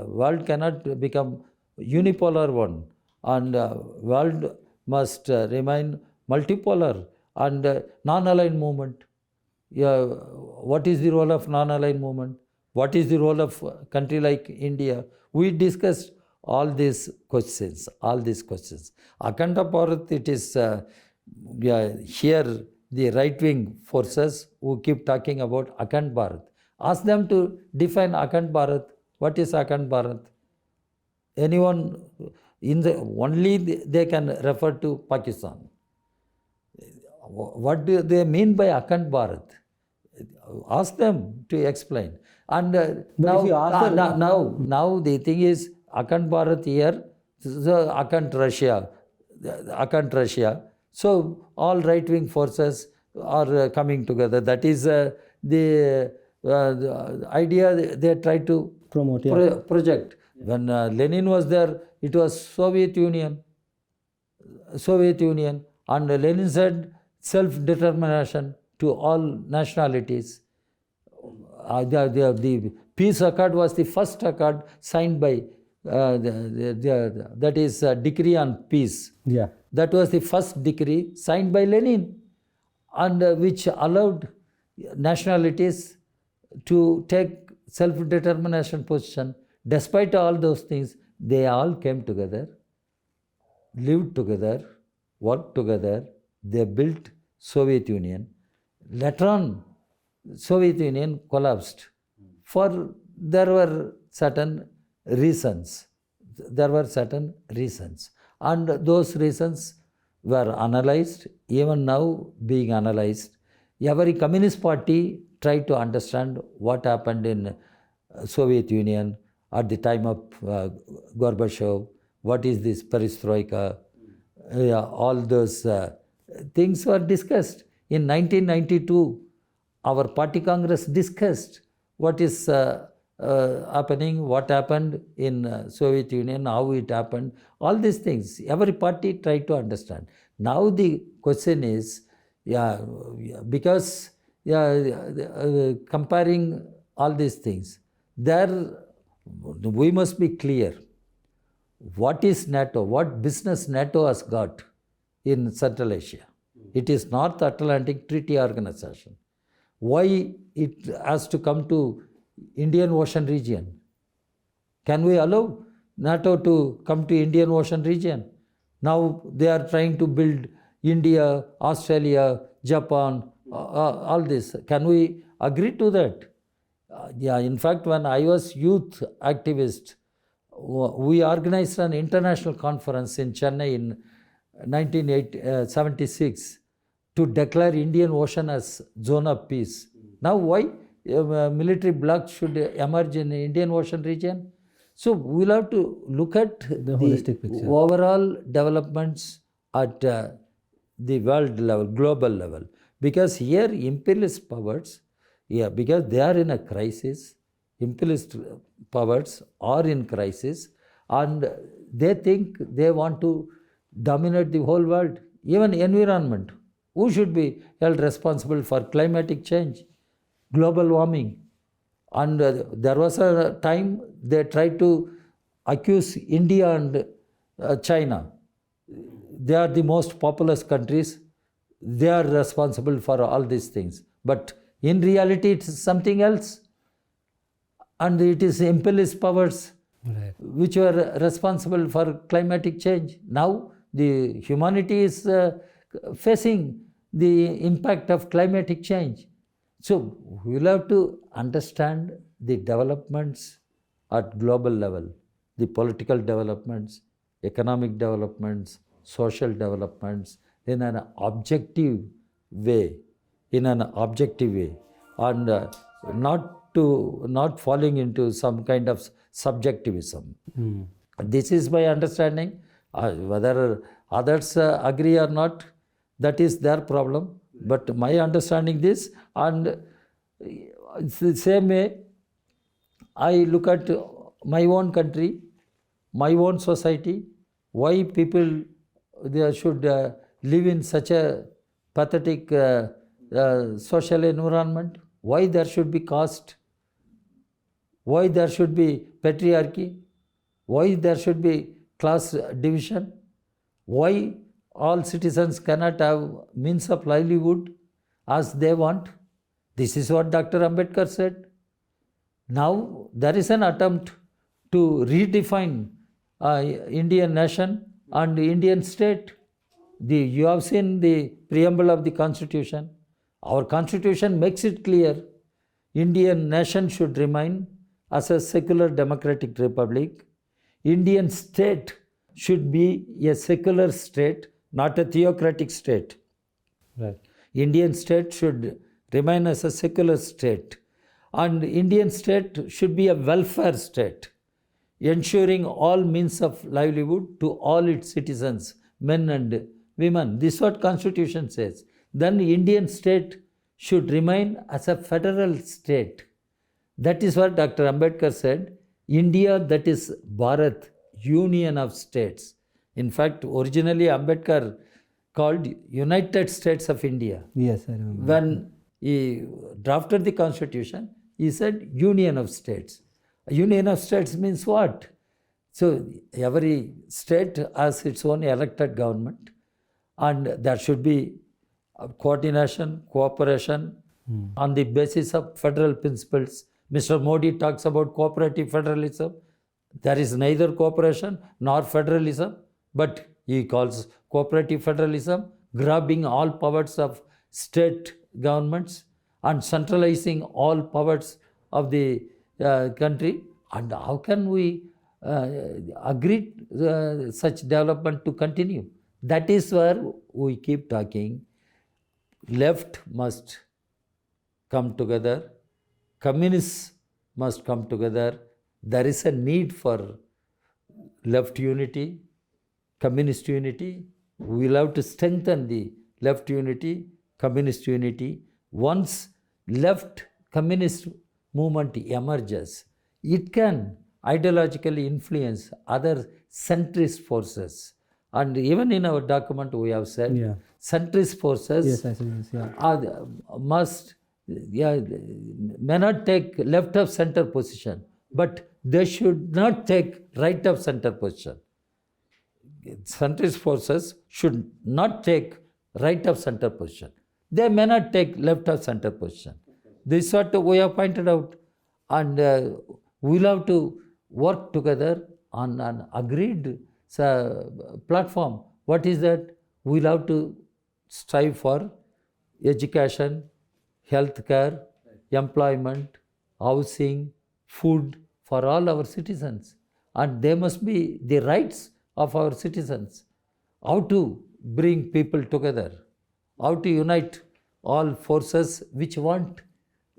world cannot become unipolar one, and world must remain multipolar, and non-aligned movement. What is the role of non-aligned movement? What is the role of a country like India? We discussed all these questions, Akhanda Bharat, it is here the right-wing forces who keep talking about Akhand Bharat. Ask them to define Akhand Bharat. What is Akhand Bharat? Anyone only they can refer to Pakistan. What do they mean by Akhand Bharat? Ask them to explain. And now the thing is, Akhand Bharat here, Akhand Russia. So all right-wing forces are coming together. That is the idea they try to Promote, project. When Lenin was there, it was Soviet Union, and Lenin said self-determination to all nationalities. The peace accord was the first accord signed by that is decree on peace. Yeah. That was the first decree signed by Lenin, and which allowed nationalities to take self-determination position. Despite all those things, they all came together, lived together, worked together. They built Soviet Union. Later on, Soviet Union collapsed. There were certain reasons. And those reasons were analyzed, even now being analyzed. Every communist party tried to understand what happened in Soviet Union at the time of Gorbachev. What is this perestroika? All those things were discussed. In 1992, our party congress discussed what is happening, what happened in Soviet Union, how it happened, all these things. Every party tried to understand. Now the question is, because comparing all these things, we must be clear. What is NATO? What business NATO has got in Central Asia? It is North Atlantic Treaty Organization. Why it has to come to Indian Ocean region? Can we allow NATO to come to Indian Ocean region? Now they are trying to build India, Australia, Japan, all this. Can we agree to that? In fact, when I was youth activist, we organized an international conference in Chennai in 1976 to declare Indian Ocean as zone of peace. Now why military blocks should emerge in the Indian Ocean region? So we'll have to look at the holistic picture. Overall developments at the world level, global level. Because here imperialist powers, because they are in a crisis, imperialist powers are in crisis, and they think they want to dominate the whole world, even environment. Who should be held responsible for climatic change, global warming? And there was a time they tried to accuse India and China. They are the most populous countries. They are responsible for all these things. But in reality, it is something else. And it is imperialist powers which were responsible for climatic change. Now, the humanity is facing the impact of climatic change. So, we will have to understand the developments at global level, the political developments, economic developments, social developments in an objective way, and not falling into some kind of subjectivism. This is my understanding. Whether others agree or not, that is their problem. But my understanding this, and it's the same way I look at my own country, my own society, why people they should live in such a pathetic social environment, why there should be caste, why there should be patriarchy, why there should be class division, why all citizens cannot have means of livelihood as they want. This is what Dr. Ambedkar said. Now there is an attempt to redefine Indian nation and Indian state. You have seen the preamble of the Constitution. Our Constitution makes it clear Indian nation should remain as a secular democratic republic. Indian state should be a secular state, not a theocratic state. Right. Indian state should remain as a secular state. And Indian state should be a welfare state, ensuring all means of livelihood to all its citizens, men and women. This is what Constitution says. Then Indian state should remain as a federal state. That is what Dr. Ambedkar said. India, that is Bharat, Union of States. In fact, originally Ambedkar called United States of India. Yes, I remember. When he drafted the Constitution, he said Union of States. Union of States means what? So every state has its own elected government, and there should be coordination, cooperation on the basis of federal principles. Mr. Modi talks about cooperative federalism. There is neither cooperation nor federalism, but he calls cooperative federalism, grabbing all powers of state governments and centralizing all powers of the country. And how can we agree such development to continue? That is where we keep talking. Left must come together. Communists must come together. There is a need for left unity, communist unity. We will have to strengthen the left unity, communist unity. Once left communist movement emerges, it can ideologically influence other centrist forces. And even in our document we have said, centrist forces Yes, I see this, yeah. may not take left of center position, but they should not take right of center position. Centrist forces should not take right of center position. They may not take left of center position. This is what we have pointed out, and we will have to work together on an agreed platform. What is that? We will have to strive for education, healthcare, employment, housing, food for all our citizens. And they must be the rights of our citizens. How to bring people together, how to unite all forces which want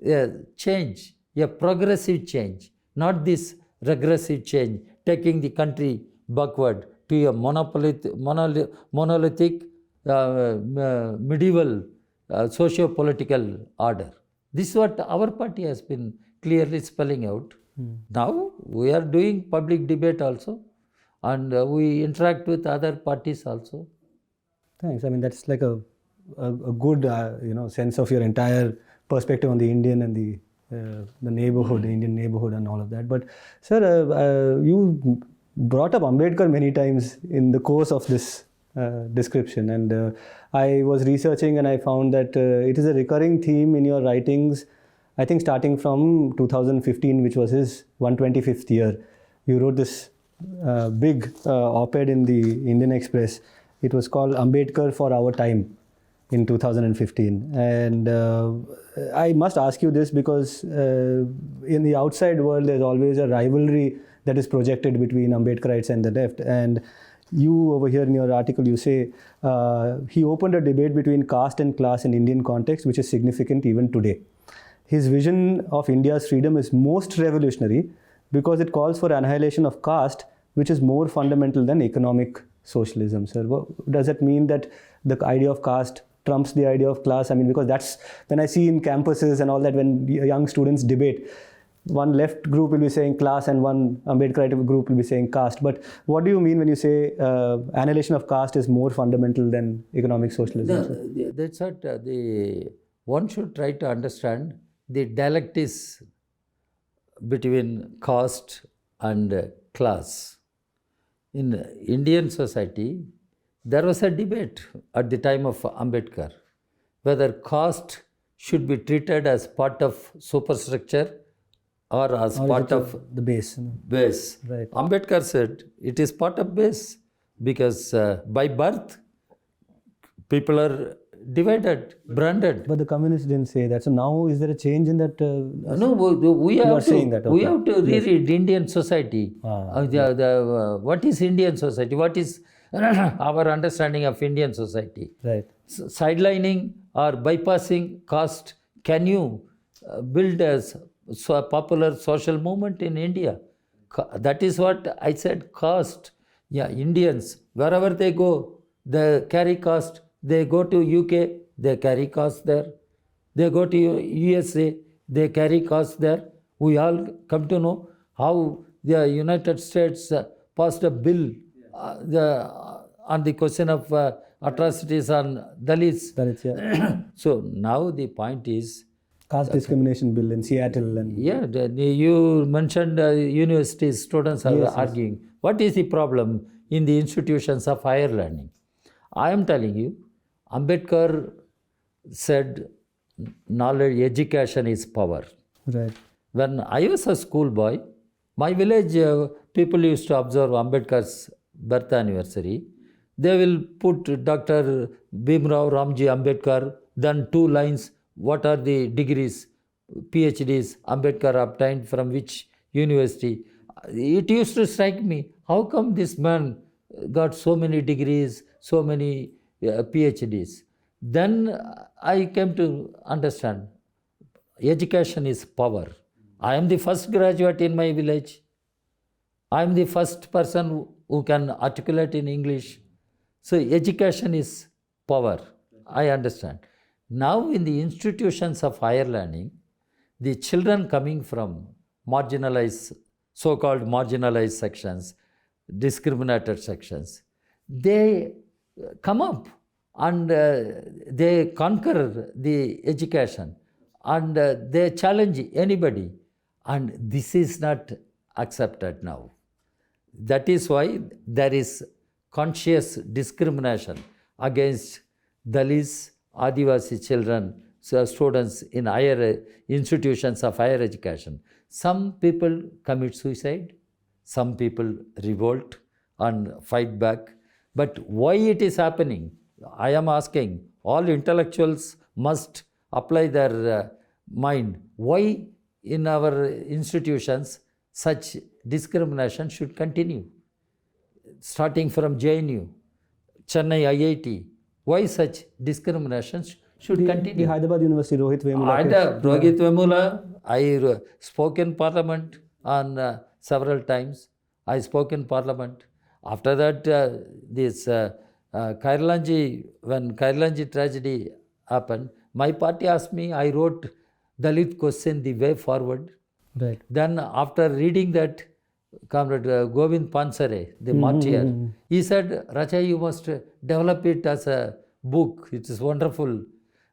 a change, a progressive change, not this regressive change, taking the country backward to a monolithic medieval socio-political order. This is what our party has been clearly spelling out. Now we are doing public debate also, and we interact with other parties also. Thanks. I mean, that's like a good sense of your entire perspective on the Indian and the neighborhood, the Indian neighborhood and all of that. But sir, you brought up Ambedkar many times in the course of this description, and I was researching and I found that it is a recurring theme in your writings, I think starting from 2015, which was his 125th year. You wrote this big op-ed in the Indian Express. It was called Ambedkar for Our Time in 2015. And I must ask you this because in the outside world, there's always a rivalry that is projected between Ambedkarites and the left. And you over here in your article, you say, he opened a debate between caste and class in Indian context, which is significant even today. His vision of India's freedom is most revolutionary because it calls for annihilation of caste, which is more fundamental than economic socialism. Sir, does that mean that the idea of caste trumps the idea of class? I mean, because that's when I see in campuses and all that, when young students debate, one left group will be saying class and one Ambedkarite group will be saying caste. But what do you mean when you say annihilation of caste is more fundamental than economic socialism? No, that's what one should try to understand the dialectics between caste and class. In Indian society, there was a debate at the time of Ambedkar whether caste should be treated as part of superstructure or as part of the base. base. Right. Ambedkar said it is part of base because by birth people are divided, branded. But the communists didn't say that. So now is there a change in that? No, we have are saying that, we okay. have to reread Indian society. What is Indian society? What is our understanding of Indian society? Right. Sidelining or bypassing caste, can you build a popular social movement in India? That is what I said, caste. Yeah, Indians, wherever they go, they carry caste. They go to UK, they carry caste there. They go to USA, they carry caste there. We all come to know how the United States passed a bill on the question of atrocities on Dalits. Dalits, yeah. So now the point is, Caste discrimination bill in Seattle and yeah, you mentioned university students are arguing. What is the problem in the institutions of higher learning? I am telling you, Ambedkar said knowledge, education is power. right. When I was a schoolboy, my village people used to observe Ambedkar's birth anniversary. They will put Dr. Bhimrao Ramji Ambedkar, then 2 lines, what are the degrees, PhDs Ambedkar obtained from which university. It used to strike me, how come this man got so many degrees, so many PhDs? Then I came to understand, education is power. I am the first graduate in my village. I am the first person who can articulate in English. So education is power. I understand. Now in the institutions of higher learning, the children coming from marginalized, so-called marginalized sections, discriminated sections, they come up and they conquer the education and they challenge anybody. And this is not accepted now. That is why there is conscious discrimination against Dalits, Adivasi children, students in higher institutions of higher education. Some people commit suicide, some people revolt and fight back. But why it is happening? I am asking, all intellectuals must apply their mind. Why in our institutions such discrimination should continue? Starting from JNU, Chennai IIT, why such discrimination should continue? The Hyderabad University, Rohit Vemula. Rohit Vemula, I spoke in Parliament on several times. I spoke in Parliament. After that, this Kailalanji, when Kailalanji tragedy happened, my party asked me, I wrote Dalit question, the way forward. Right. Then after reading that, Comrade Govind Pansare, the martyr, he said, Raja, you must develop it as a book. It is wonderful.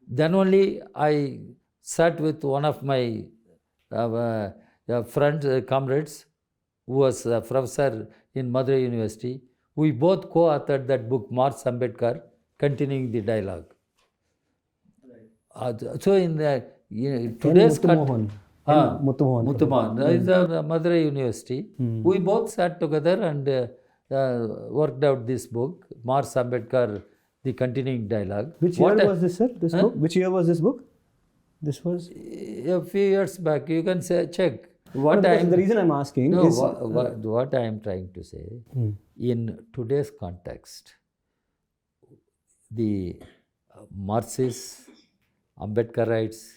Then only I sat with one of my friends, comrades, who was a professor in Madurai University. We both co-authored that book, Marx Ambedkar, continuing the dialogue. So in today's Muthumohan. Muthumohan is Madurai University. We both sat together and worked out this book, Marx Ambedkar, the continuing dialogue. Which year was this, sir? This book? Which year was this book? This was a few years back. You can say, check. The reason I'm asking is what I am trying to say, in today's context, the Marxists, Ambedkarites,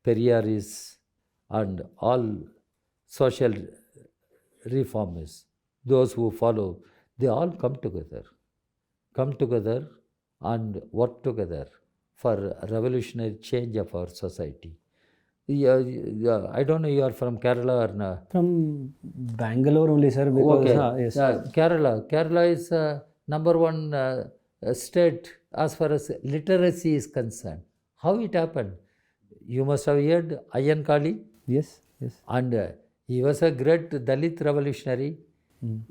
Periyarists, and all social reformists, those who follow, they all come together and work together for revolutionary change of our society. I don't know, you are from Kerala or no? From Bangalore only, sir. Because, Okay. yes. Kerala is number one state as far as literacy is concerned. How it happened? You must have heard Ayyan Kali. Yes, yes. And he was a great Dalit revolutionary.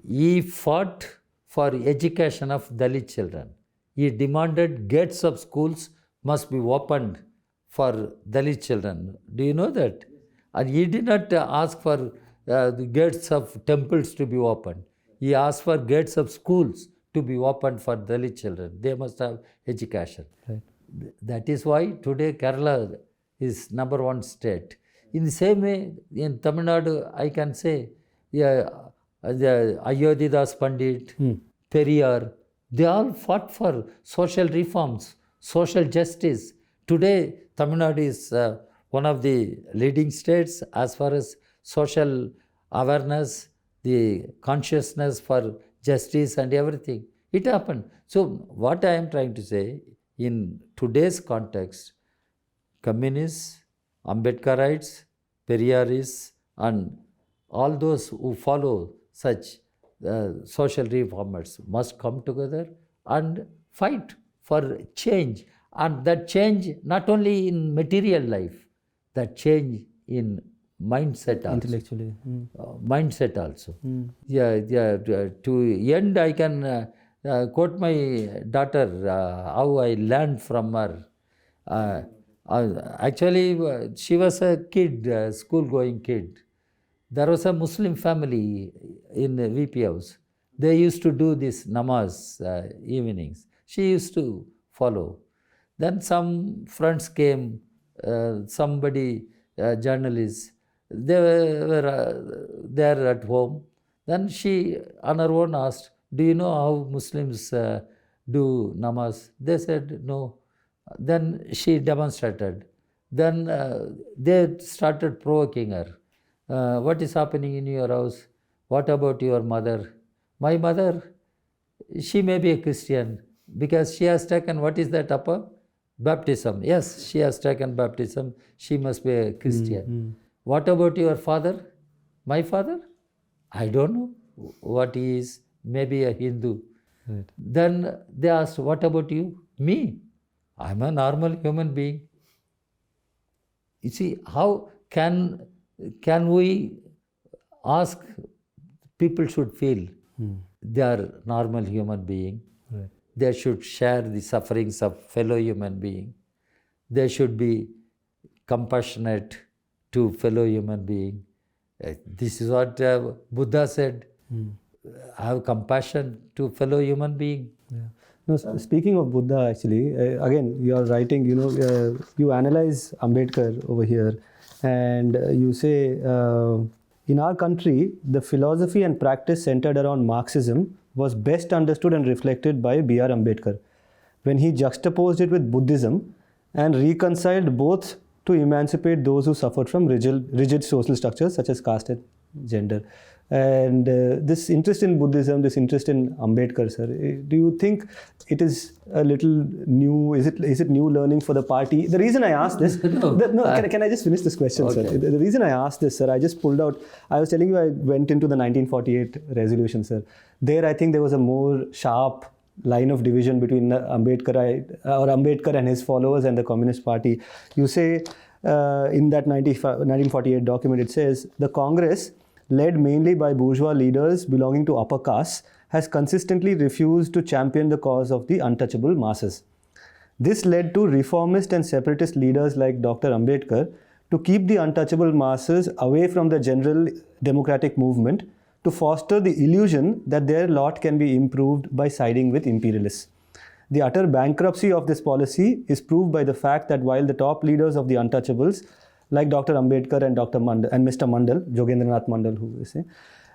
He fought for education of Dalit children. He demanded gates of schools must be opened for Dalit children. Do you know that? And he did not ask for the gates of temples to be opened. He asked for gates of schools to be opened for Dalit children. They must have education. Right. That is why today Kerala is number one state. In the same way, in Tamil Nadu, I can say, the Ayodhyadas Pandit, Periyar, they all fought for social reforms, social justice. Today, Tamil Nadu is one of the leading states as far as social awareness, the consciousness for justice and everything. It happened. So, what I am trying to say, in today's context, communists, Ambedkarites, Periyarists, and all those who follow such social reformers must come together and fight for change. And that change not only in material life, that change in mindset also. Intellectually. Mindset also. To end, I can quote my daughter, how I learned from her. Actually, she was a kid, school-going kid. There was a Muslim family in the VP house. They used to do this namaz evenings. She used to follow. Then some friends came, somebody, journalists, they were there at home. Then she, on her own, asked, do you know how Muslims do namaz? They said, no. Then she demonstrated. Then they started provoking her. What is happening in your house? What about your mother? My mother, she may be a Christian because she has taken, what is that upper? Baptism. Yes, she has taken baptism. She must be a Christian. What about your father? My father? I don't know what he is. Maybe a Hindu. Right. Then they asked, what about you? Me? I'm a normal human being. You see, how can we ask people should feel they are normal human being? Right. They should share the sufferings of fellow human being. They should be compassionate to fellow human being. This is what Buddha said. Have compassion to fellow human being. Yeah. No, speaking of Buddha, actually, again, you are writing, you analyze Ambedkar over here, and you say, in our country, the philosophy and practice centered around Marxism was best understood and reflected by BR Ambedkar when he juxtaposed it with Buddhism and reconciled both to emancipate those who suffered from rigid social structures such as caste and gender. And this interest in Buddhism, this interest in Ambedkar, sir, do you think it is a little new? Is it new learning for the party? The reason I asked this, can I just finish this question, okay, sir? The reason I asked this, sir, I just pulled out, I was telling you I went into the 1948 resolution, sir. There I think there was a more sharp line of division between Ambedkar and his followers and the Communist Party. You say in that 1948 document, it says, the Congress, led mainly by bourgeois leaders belonging to upper castes, has consistently refused to champion the cause of the untouchable masses. This led to reformist and separatist leaders like Dr. Ambedkar to keep the untouchable masses away from the general democratic movement, to foster the illusion that their lot can be improved by siding with imperialists. The utter bankruptcy of this policy is proved by the fact that while the top leaders of the untouchables, like Dr. Ambedkar and Dr. Mondal and Mr. Mondal, Jogendranath Mondal, who we say,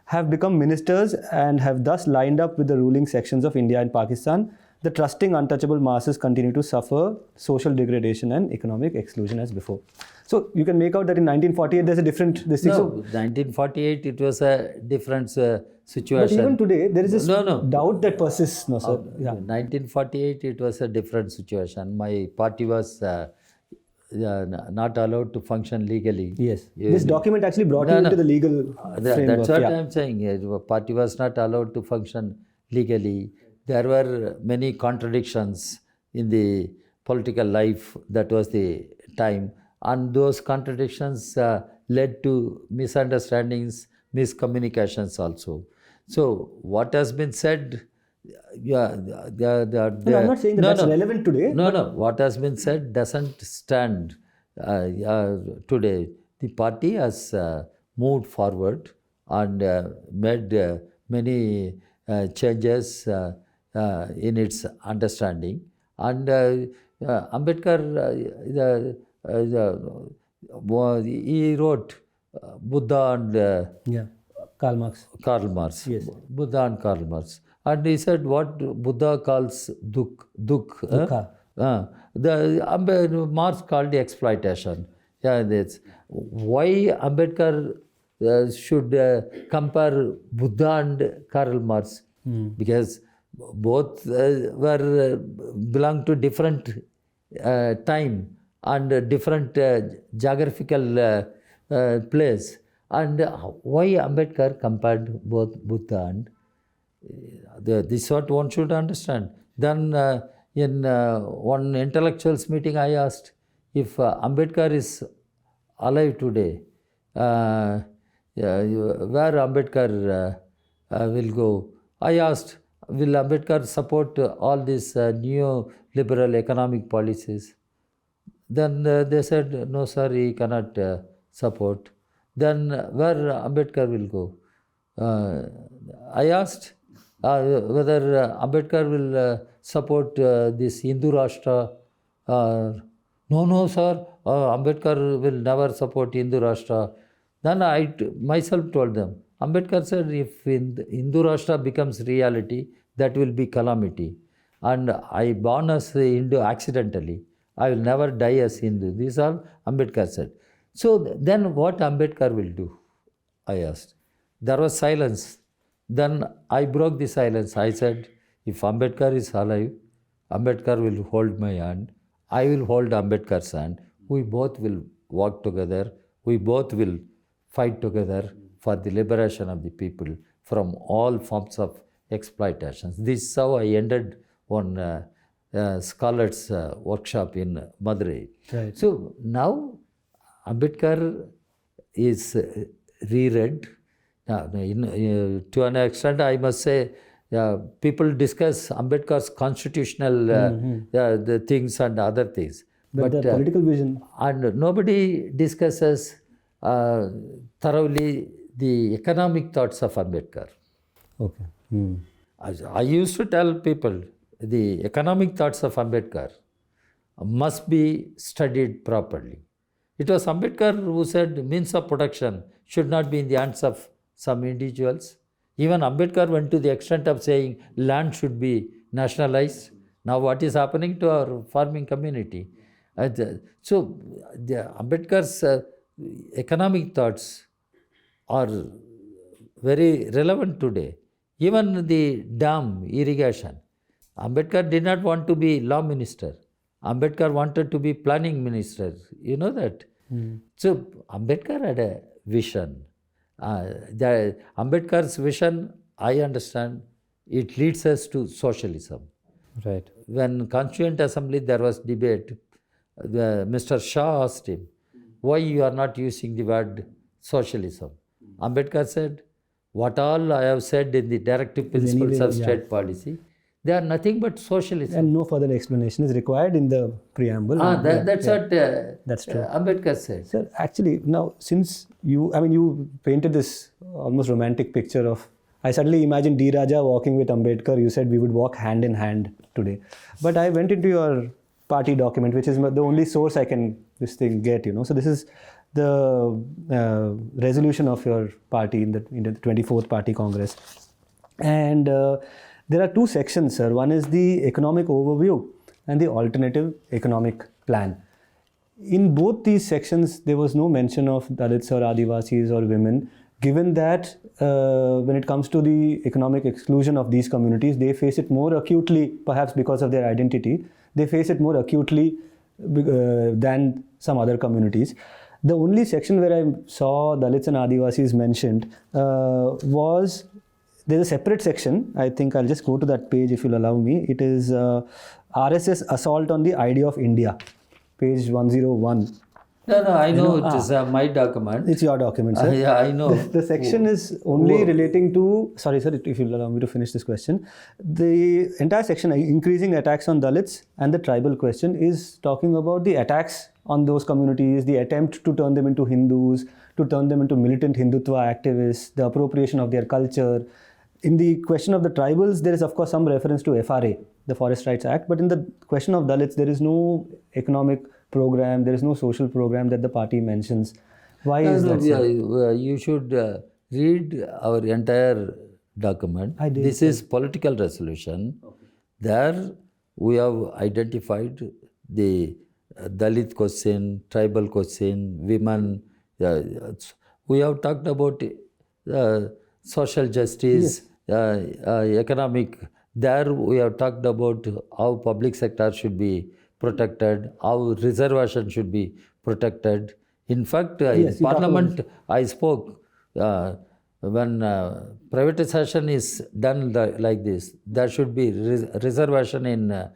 have become ministers and have thus lined up with the ruling sections of India and Pakistan, the trusting untouchable masses continue to suffer social degradation and economic exclusion as before. So you can make out that in 1948 there's a different this thing. No, So, 1948 it was a different but situation. even today there is this No. doubt that persists. No, sir. Yeah. 1948 it was a different situation. My party was not allowed to function legally. Yes. This document actually brought you into the legal framework. That's what yeah. I'm saying. The party was not allowed to function legally. There were many contradictions in the political life. That was the time. And those contradictions led to misunderstandings, miscommunications also. So what has been said, No, I'm not saying that that's relevant today. No. What has been said doesn't stand today. The party has moved forward and made many changes in its understanding. And Ambedkar, he wrote Buddha and Karl Marx. Karl Marx. Yes. Buddha and Karl Marx. And he said what Buddha calls Dukkha. The Marx called the exploitation. Yeah, that's why Ambedkar should compare Buddha and Karl Marx, because both were belong to different time and different geographical place. And why Ambedkar compared both Buddha and this is what one should understand. Then in one intellectuals meeting, I asked if Ambedkar is alive today, where Ambedkar will go. I asked, will Ambedkar support all these neoliberal economic policies? Then they said, no sir, he cannot support. Then where Ambedkar will go? I asked whether Ambedkar will support this Hindu Rashtra. No sir, Ambedkar will never support Hindu Rashtra. Then I myself told them, Ambedkar said if Hindu Rashtra becomes reality, that will be calamity. And I born as Hindu accidentally. I will never die as Hindu. This is all Ambedkar said. So then what Ambedkar will do? I asked. There was silence. Then I broke the silence. I said, if Ambedkar is alive, Ambedkar will hold my hand. I will hold Ambedkar's hand. We both will walk together. We both will fight together for the liberation of the people from all forms of exploitations. This is how I ended one scholars workshop in Madurai. Right. So now Ambedkar is reread. To an extent, I must say, people discuss Ambedkar's constitutional the things and other things. But the political vision. And nobody discusses thoroughly the economic thoughts of Ambedkar. Okay. I used to tell people the economic thoughts of Ambedkar must be studied properly. It was Ambedkar who said means of production should not be in the hands of some individuals. Even Ambedkar went to the extent of saying land should be nationalized. Now what is happening to our farming community? So the Ambedkar's economic thoughts are very relevant today. Even the dam irrigation. Ambedkar did not want to be law minister. Ambedkar wanted to be planning minister. You know that? So Ambedkar had a vision. Ambedkar's vision, I understand, it leads us to socialism. Right. When Constituent Assembly there was debate, Mr. Shah asked him, why you are not using the word socialism? Ambedkar said, what all I have said in the directive principles of state policy, they are nothing but socialism. And no further explanation is required in the preamble. That's what that's true. Ambedkar said. Sir, actually, now since you painted this almost romantic picture of, I suddenly imagined D Raja walking with Ambedkar. You said we would walk hand in hand today. But I went into your party document, which is the only source I can get. So this is the resolution of your party in the 24th Party Congress, and there are two sections, sir. One is the economic overview and the alternative economic plan. in both these sections, there was no mention of Dalits or Adivasis or women, given that when it comes to the economic exclusion of these communities, they face it more acutely, perhaps because of their identity, they face it more acutely than some other communities. The only section where I saw Dalits and Adivasis mentioned was, there's a separate section, I think I'll just go to that page if you'll allow me. It is RSS Assault on the Idea of India, page 101. No, I know, it is my document. It's your document, sir. Yeah, I know. The section is only relating to, sorry sir, if you'll allow me to finish this question. The entire section, increasing attacks on Dalits and the tribal question, is talking about the attacks on those communities, the attempt to turn them into Hindus, to turn them into militant Hindutva activists, the appropriation of their culture. In the question of the tribals, there is of course some reference to FRA, the Forest Rights Act, but in the question of Dalits, there is no economic program, there is no social program that the party mentions. Why is that? You should read our entire document. I did, this is political resolution. There we have identified the Dalit question, tribal question, women. We have talked about social justice, economic. There we have talked about how public sector should be protected, how reservation should be protected. In fact, in Parliament, I spoke when privatization is done like this, there should be reservation in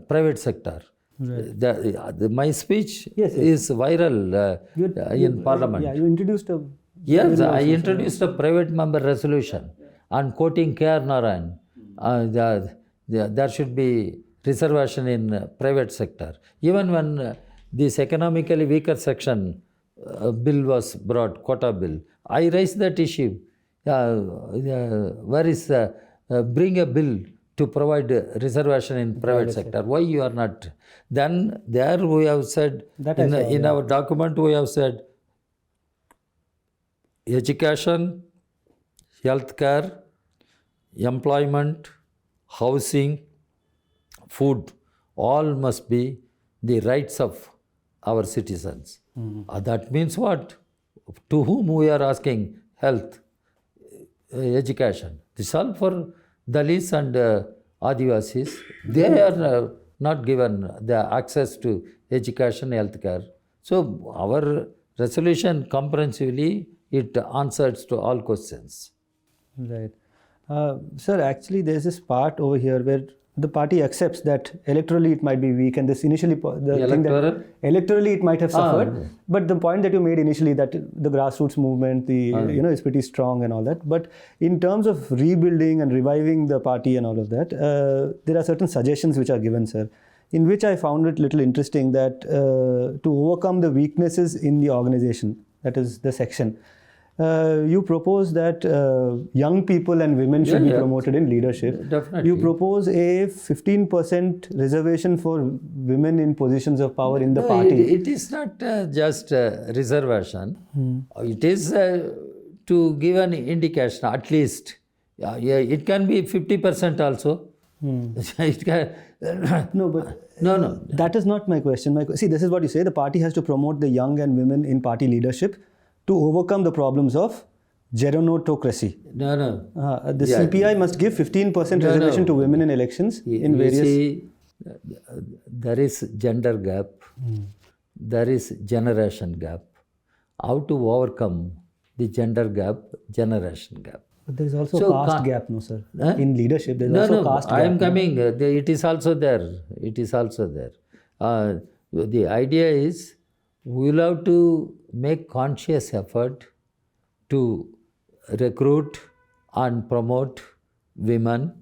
private sector. Right. My speech is viral in Parliament. Yeah, you introduced a... Yes, I introduced a private member resolution and quoting K.R. Narayan. There should be reservation in private sector. Even when this economically weaker section bill was brought, quota bill, I raised that issue. Where is bring a bill to provide reservation in private sector? Why you are not? Then there we have said, in our document we have said, education, healthcare, employment, housing, food, all must be the rights of our citizens. That means what? To whom we are asking health, education. This is all for Dalits and Adivasis. They are not given the access to education, healthcare. So our resolution comprehensively, it answers to all questions. Right. Sir, actually there's this part over here where the party accepts that electorally it might be weak, and this initially electorally it might have suffered. But the point that you made initially, that the grassroots movement, is pretty strong and all that. But in terms of rebuilding and reviving the party and all of that, there are certain suggestions which are given, sir, in which I found it little interesting that to overcome the weaknesses in the organization, that is the section, you propose that young people and women should be promoted in leadership. Definitely. You propose a 15% reservation for women in positions of power in the party. It is not just reservation. It is to give an indication, at least. It can be 50% also. It can, no. That is not my question. See, this is what you say. The party has to promote the young and women in party leadership to overcome the problems of gerontocracy. The CPI must give 15% reservation to women in elections in various... See, there is gender gap, there is generation gap. How to overcome the gender gap, generation gap? But there is also caste gap, no sir? In leadership, there is also caste gap. I am coming. It is also there. The idea is we will have to make conscious effort to recruit and promote women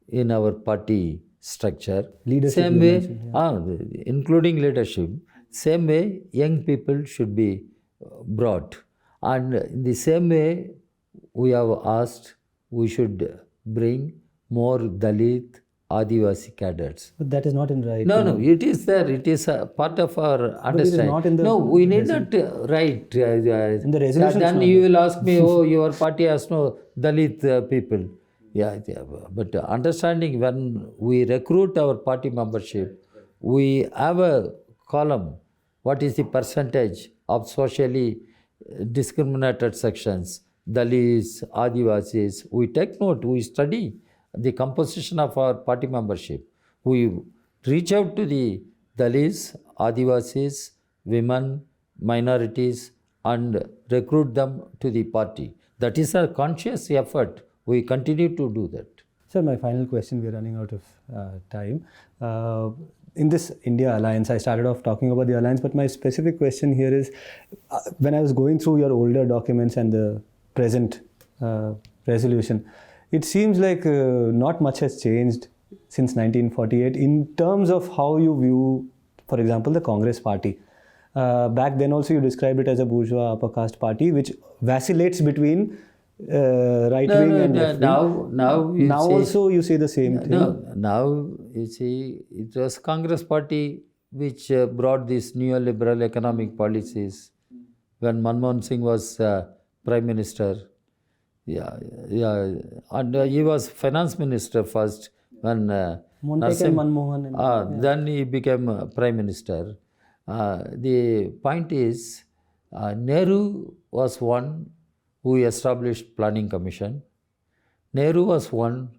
in our party structure. Leadership. Same way, including leadership. Same way, young people should be brought. And in the same way, we have asked we should bring more Dalit, Adivasi cadets. But that is not in writing. No, it is there. It is a part of our understanding. But it is not in the... No, we need not write. In the resolution. Then you will ask me, your party has no Dalit people. Yeah. But understanding, when we recruit our party membership, we have a column what is the percentage of socially discriminated sections, Dalits, Adivasis. We take note, we study the composition of our party membership. We reach out to the Dalits, Adivasis, women, minorities, and recruit them to the party. That is a conscious effort. We continue to do that. Sir, my final question, we're running out of time. In this India alliance, I started off talking about the alliance, but my specific question here is, when I was going through your older documents and the present resolution, it seems like not much has changed since 1948 in terms of how you view, for example, the Congress party. Back then also you described it as a bourgeois upper caste party which vacillates between right wing and left wing. Now also you say the same thing. Now you see, it was Congress party which brought these neoliberal economic policies when Manmohan Singh was Prime Minister. And he was finance minister first when then he became Prime Minister. The point is, Nehru was one who established Planning Commission. Nehru was one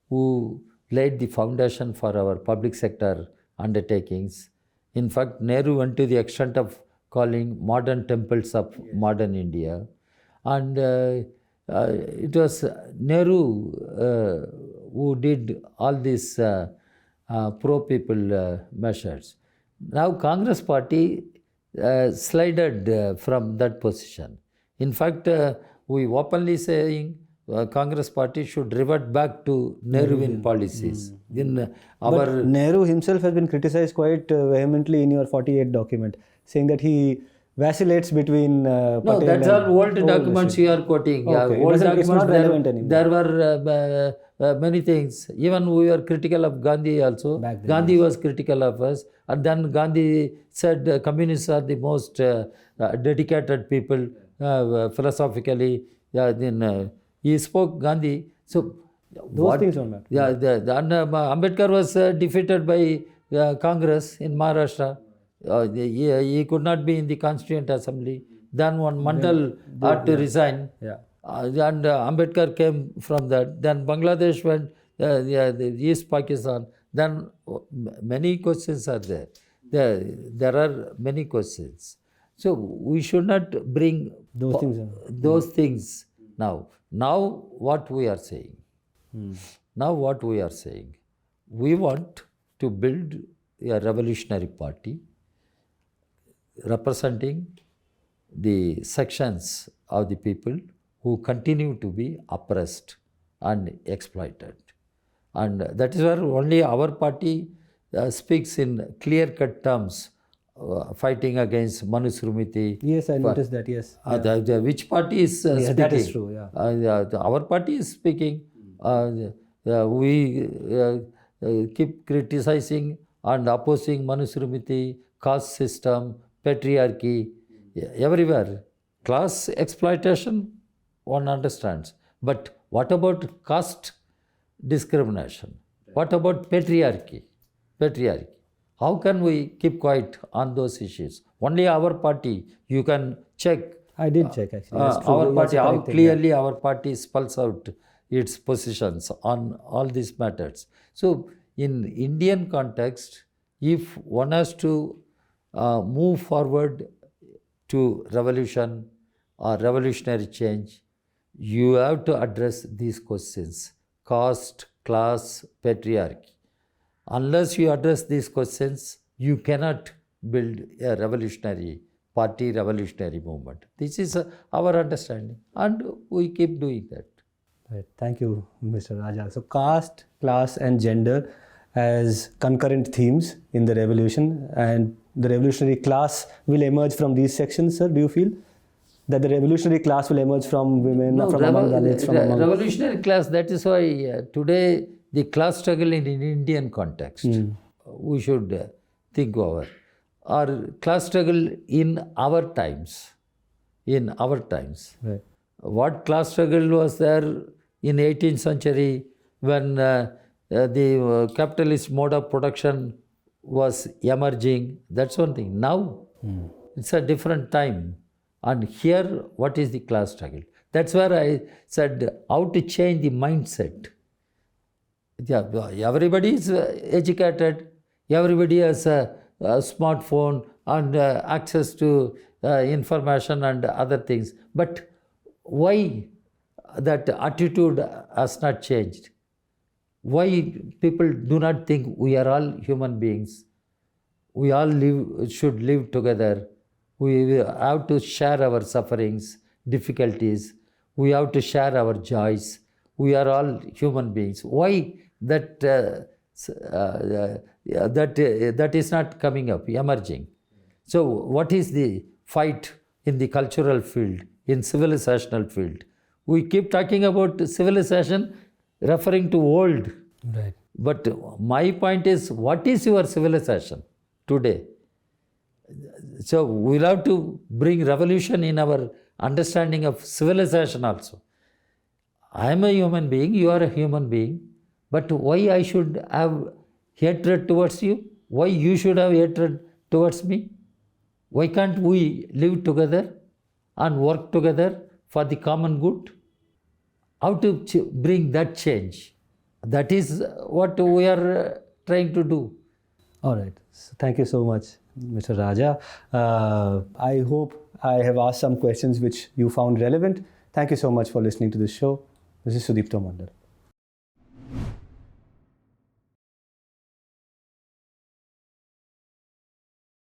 who laid the foundation for our public sector undertakings. In fact, Nehru went to the extent of calling modern temples of modern India. And it was Nehru who did all these pro-people measures. Now Congress party slided from that position. In fact, we openly saying Congress party should revert back to Nehruvian policies. But Nehru himself has been criticized quite vehemently in your 48 document, saying that he vacillates between No, that's all old documents you are quoting. Okay. Old documents, it's not relevant anymore. There were many things. Even we were critical of Gandhi also. Back then, Gandhi was critical of us. And then Gandhi said communists are the most dedicated people philosophically. Then he spoke Gandhi. So those things don't matter. Ambedkar was defeated by Congress in Maharashtra. He could not be in the Constituent Assembly. Then one Mondal had to resign. And Ambedkar came from that. Then Bangladesh went, the East Pakistan. Then many questions are there. There are many questions. So we should not bring those things now. Now what we are saying? Now what we are saying? We want to build a revolutionary party representing the sections of the people who continue to be oppressed and exploited. And that is where only our party speaks in clear-cut terms, fighting against Manu Smriti. Yes, I noticed that, yes. Which party is speaking? That is true, Our party is speaking. We keep criticizing and opposing Manu Smriti, caste system, patriarchy, everywhere. Class exploitation, one understands. But what about caste discrimination? What about patriarchy? How can we keep quiet on those issues? Only our party, you can check. I did check actually. Our party, how clearly our party spells out its positions on all these matters. So in Indian context, if one has to move forward to revolution or revolutionary change, you have to address these questions: caste, class, patriarchy. Unless you address these questions, you cannot build a revolutionary party, revolutionary movement. This is our understanding, and we keep doing that. Right. Thank you, Mr. Raja. So caste, class and gender as concurrent themes in the revolution, and the revolutionary class will emerge from these sections, sir. Do you feel that the revolutionary class will emerge from women, from among Dalits, from among... Revolutionary class, that is why today the class struggle in Indian context, we should think over. Or class struggle in our times. Right. What class struggle was there in 18th century when the capitalist mode of production was emerging? That's one thing. Now It's a different time. And here, what is the class struggle? That's where I said how to change the mindset. Yeah, everybody is educated, everybody has a smartphone and access to information and other things. But why that attitude has not changed? Why people do not think we are all human beings? We all should live together. We have to share our sufferings, difficulties. We have to share our joys. We are all human beings. Why that is not coming up, emerging? So what is the fight in the cultural field, in civilizational field? We keep talking about civilization referring to old. Right. But my point is, what is your civilization today? So we'll have to bring revolution in our understanding of civilization also. I am a human being, you are a human being, but why I should have hatred towards you? Why you should have hatred towards me? Why can't we live together and work together for the common good? How to bring that change? That is what we are trying to do. All right. So thank you so much, Mr. Raja. I hope I have asked some questions which you found relevant. Thank you so much for listening to this show. This is Sudipto Mondal.